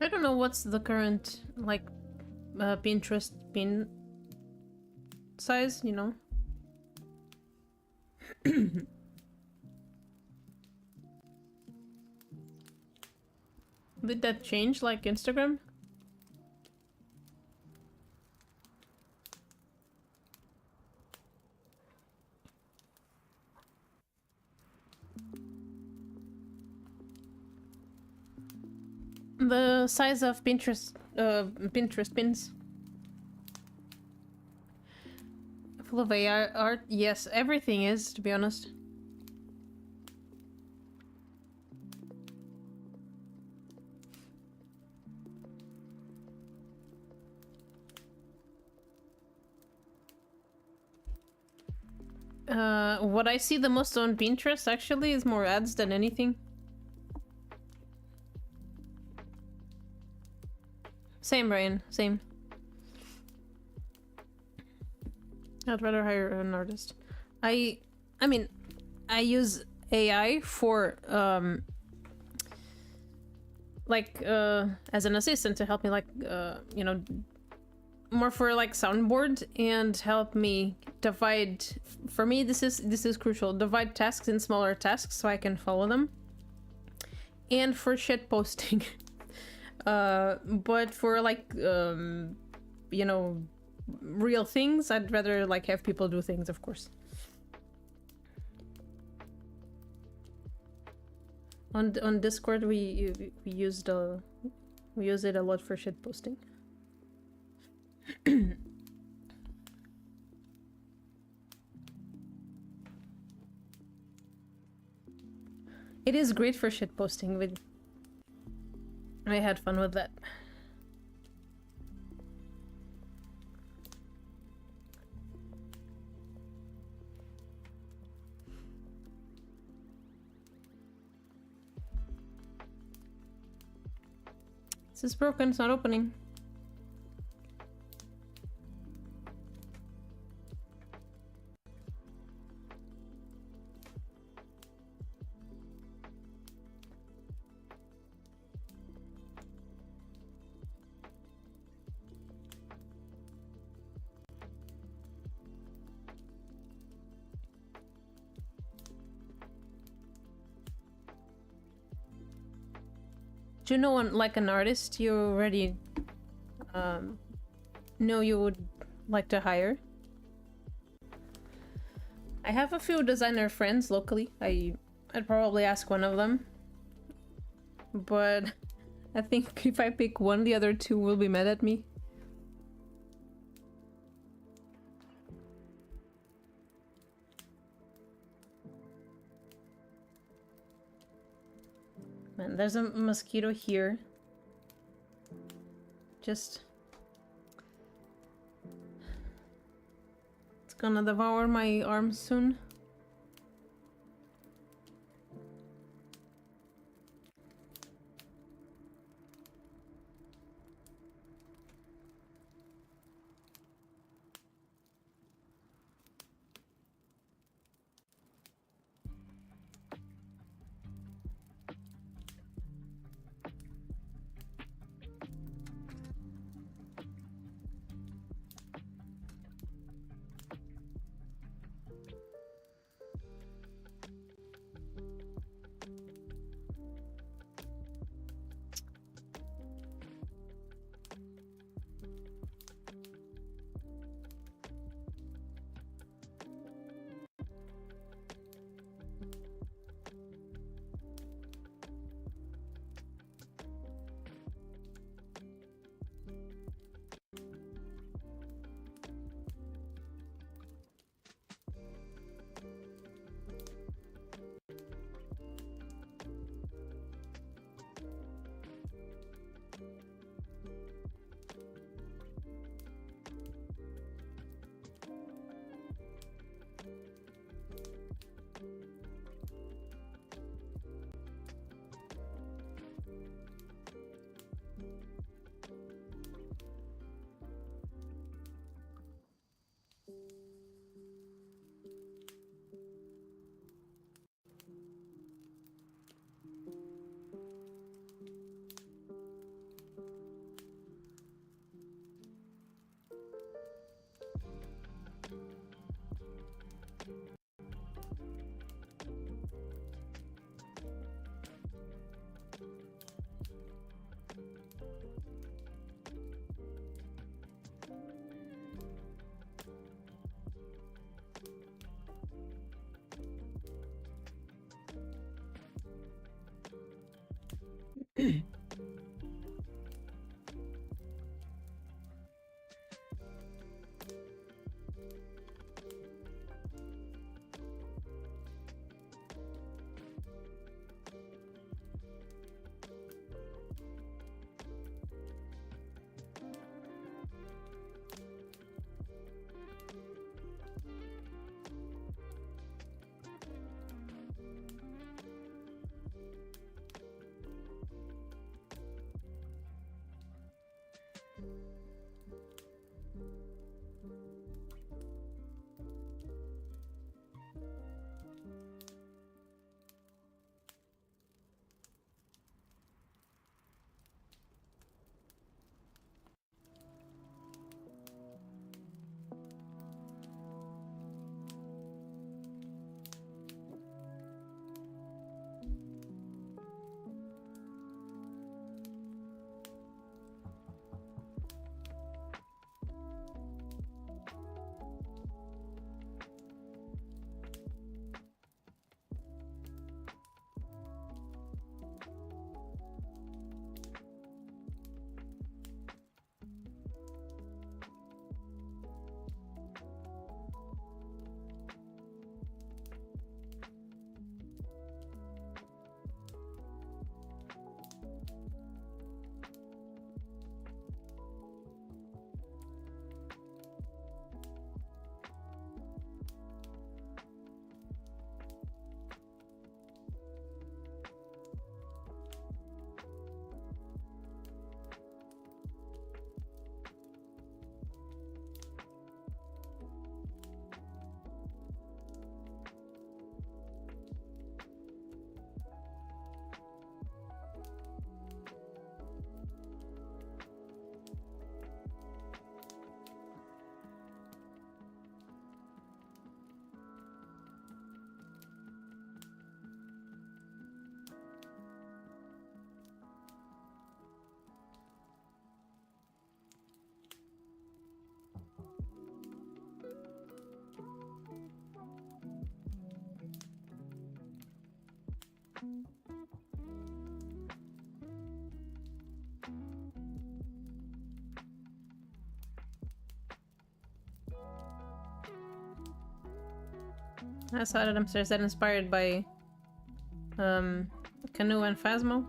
I don't know what's the current, like, Pinterest pin size, you know? Did that change like Instagram? The size of Pinterest pins. Full of AI art? Yes, everything is, to be honest. What I see the most on Pinterest actually is more ads than anything. Same, Brian, same. I'd rather hire an artist. I mean, I use AI for, like, as an assistant to help me, like, you know, more for, like, soundboard and help me divide... For me, this is crucial. Divide tasks in smaller tasks so I can follow them. And for shit posting. But for, like, you know, real things, I'd rather, like, have people do things, of course. On Discord, we use it a lot for shit posting. It is great for shit posting. I had fun with that. This is broken, it's not opening. Do you know, like, an artist you already know you would like to hire. I have a few designer friends locally. I'd probably ask one of them. But I think if I pick one, the other two will be mad at me. Man, there's a mosquito here. Just... it's gonna devour my arms soon. I saw that upstairs. That inspired by Canoe and Phasmo.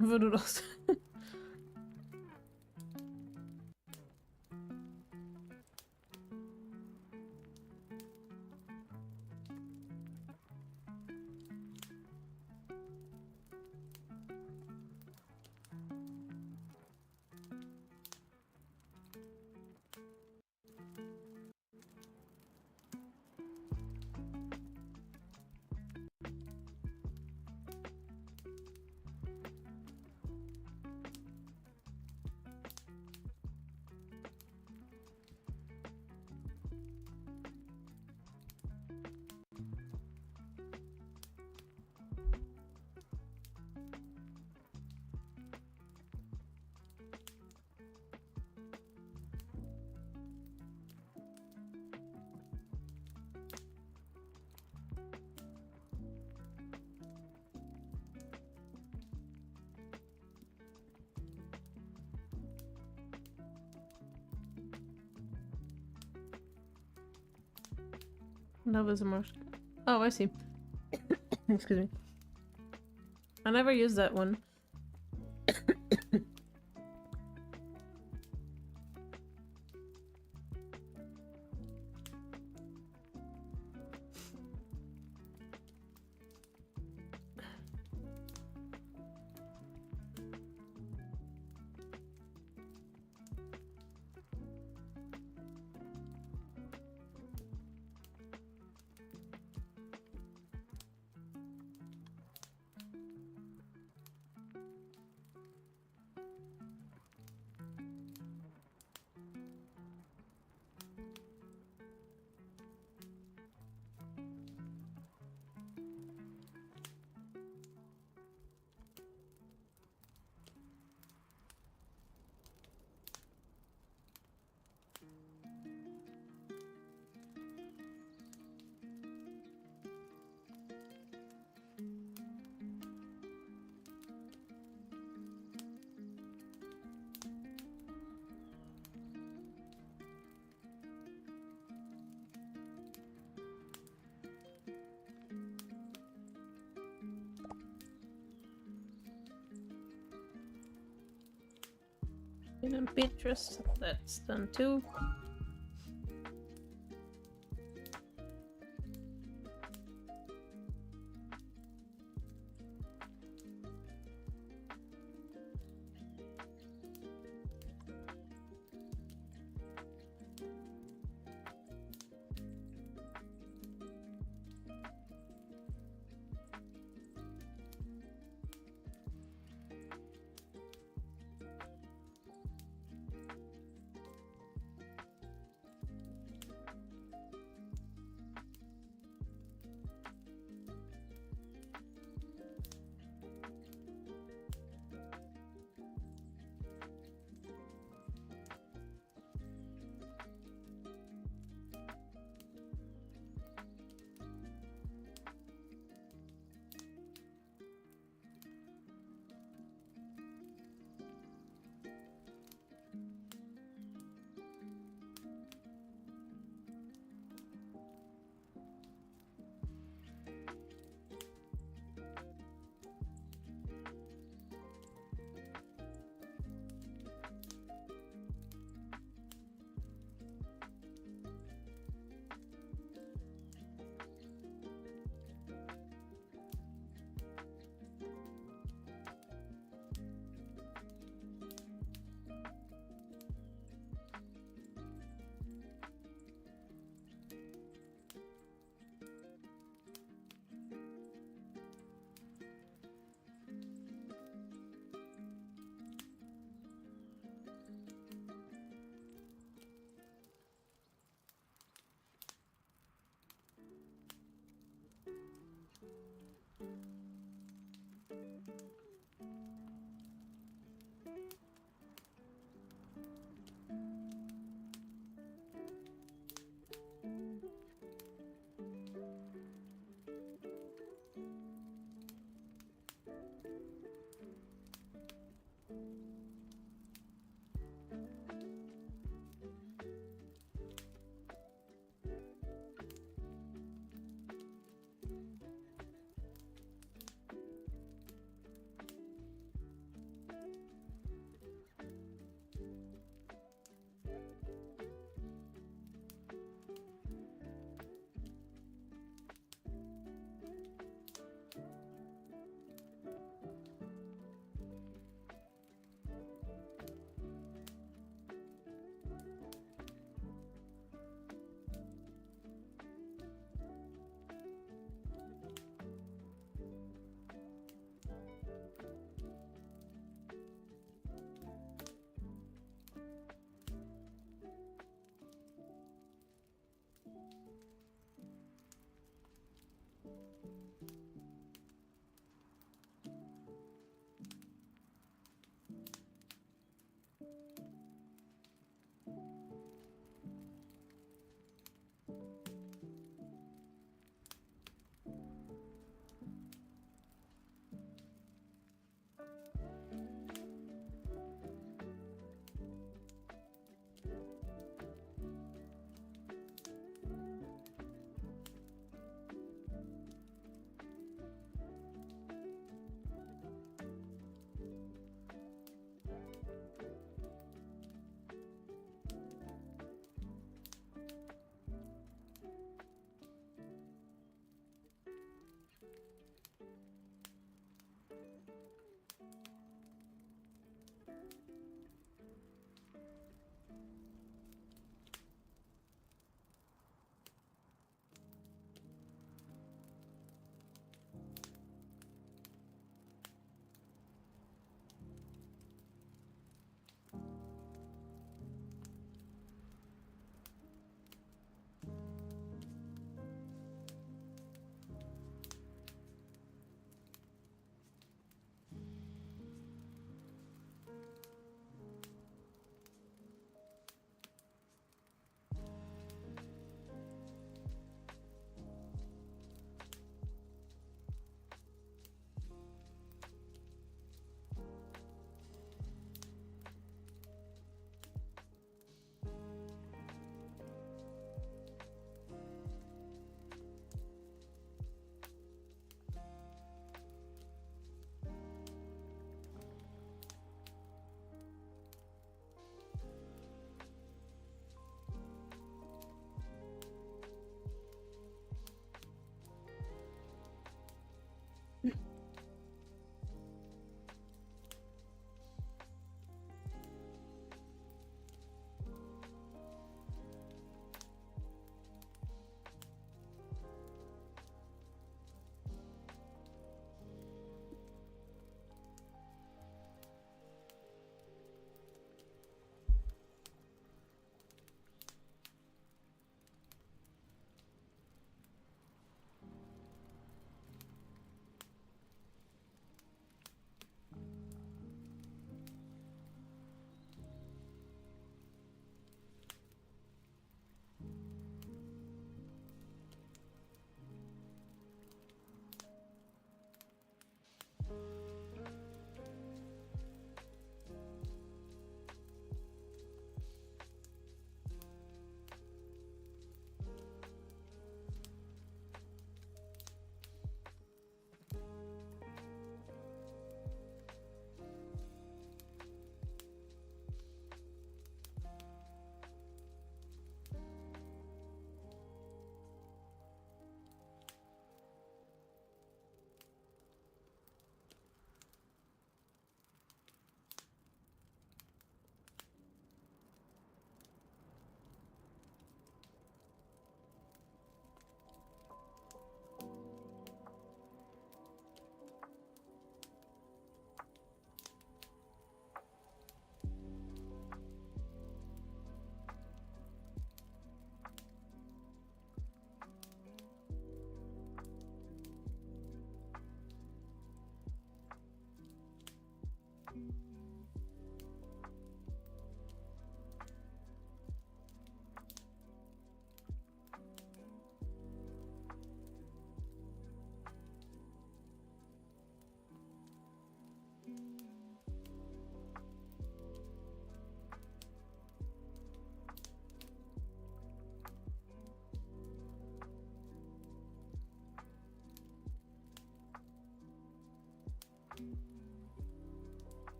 Voodoo dolls. That was a motion. Oh, I see. Excuse me. I never used that one. And Pinterest, that's done too.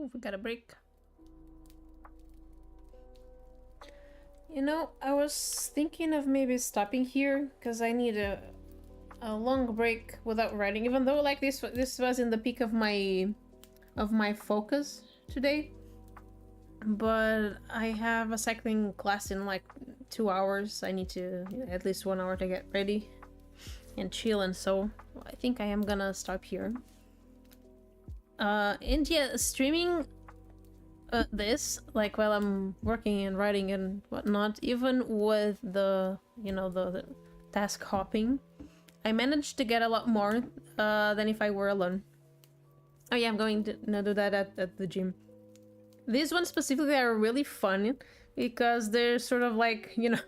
Oh, we got a break. You know, I was thinking of maybe stopping here because I need a long break without writing. Even though like this was in the peak of my focus today, but I have a cycling class in like 2 hours. I need to at least 1 hour to get ready and chill, and so I think I am gonna stop here. And yeah, streaming this like while I'm working and writing and whatnot, even with the the task hopping, I managed to get a lot more than if I were alone. Oh yeah, I'm going to do that at the gym. These ones specifically are really fun because they're sort of like, you know,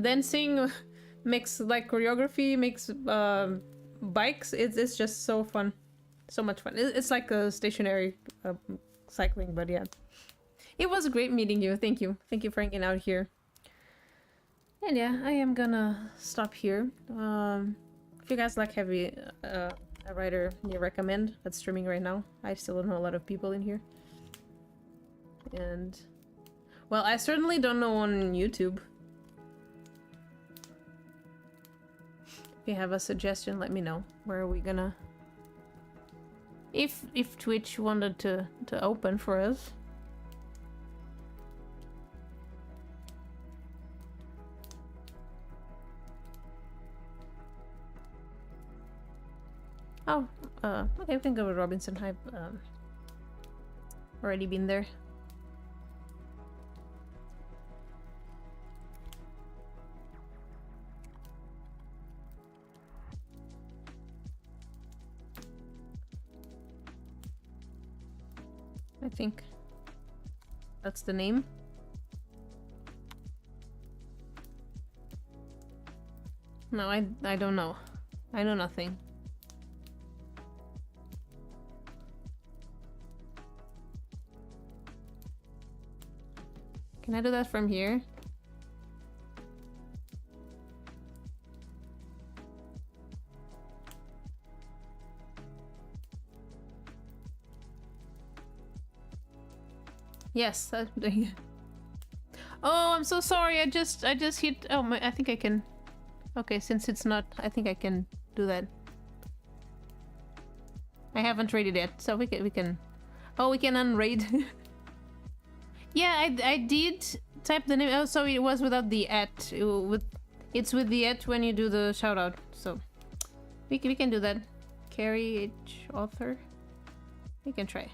dancing mix like choreography, mix bikes. It's just so fun, so much fun. It's like a stationary cycling, but yeah. It was great meeting you. Thank you for hanging out here. And yeah, I am gonna stop here. If you guys like heavy a writer you recommend that's streaming right now. I still don't know a lot of people in here. And well, I certainly don't know on YouTube. If you have a suggestion, let me know. Where are we gonna... If Twitch wanted to open for us. Oh, okay, we can go with Robinson. I've already been there. I think that's the name. No, I don't know. I know nothing. Can I do that from here? Yes, that's doing it. Oh, I'm so sorry. I just hit. Oh, I think I can. Okay, since it's not, I think I can do that. I haven't raided yet, so we can. Oh, we can unraid. Yeah, I did type the name. Oh, so it was without the @ it's with the @ when you do the shout out. So we can do that. Carrie H author. We can try.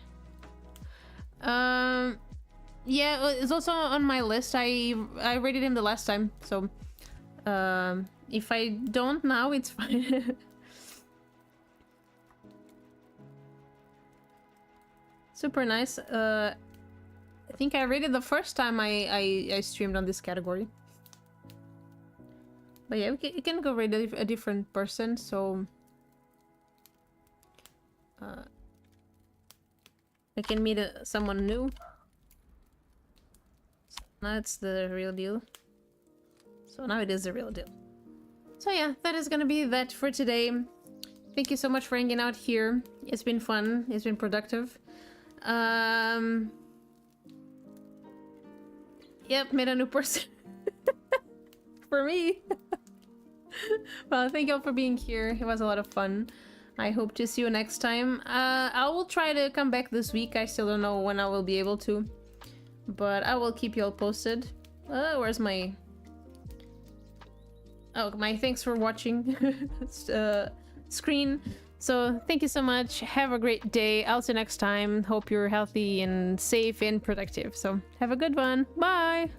Yeah, it's also on my list. I rated him the last time, so if I don't now, it's fine. Super nice. I think I rated the first time I streamed on this category. But yeah, we can go rate a different person, so... I can meet someone new. So now it's the real deal. So now it is the real deal. So yeah, that is gonna be that for today. Thank you so much for hanging out here. It's been fun. It's been productive. Yep, made a new person. For me. Well, thank you all for being here. It was a lot of fun. I hope to see you next time. I will try to come back this week. I still don't know when I will be able to. But I will keep you all posted. Where's my... Oh, my thanks for watching screen. So thank you so much. Have a great day. I'll see you next time. Hope you're healthy and safe and productive. So have a good one. Bye!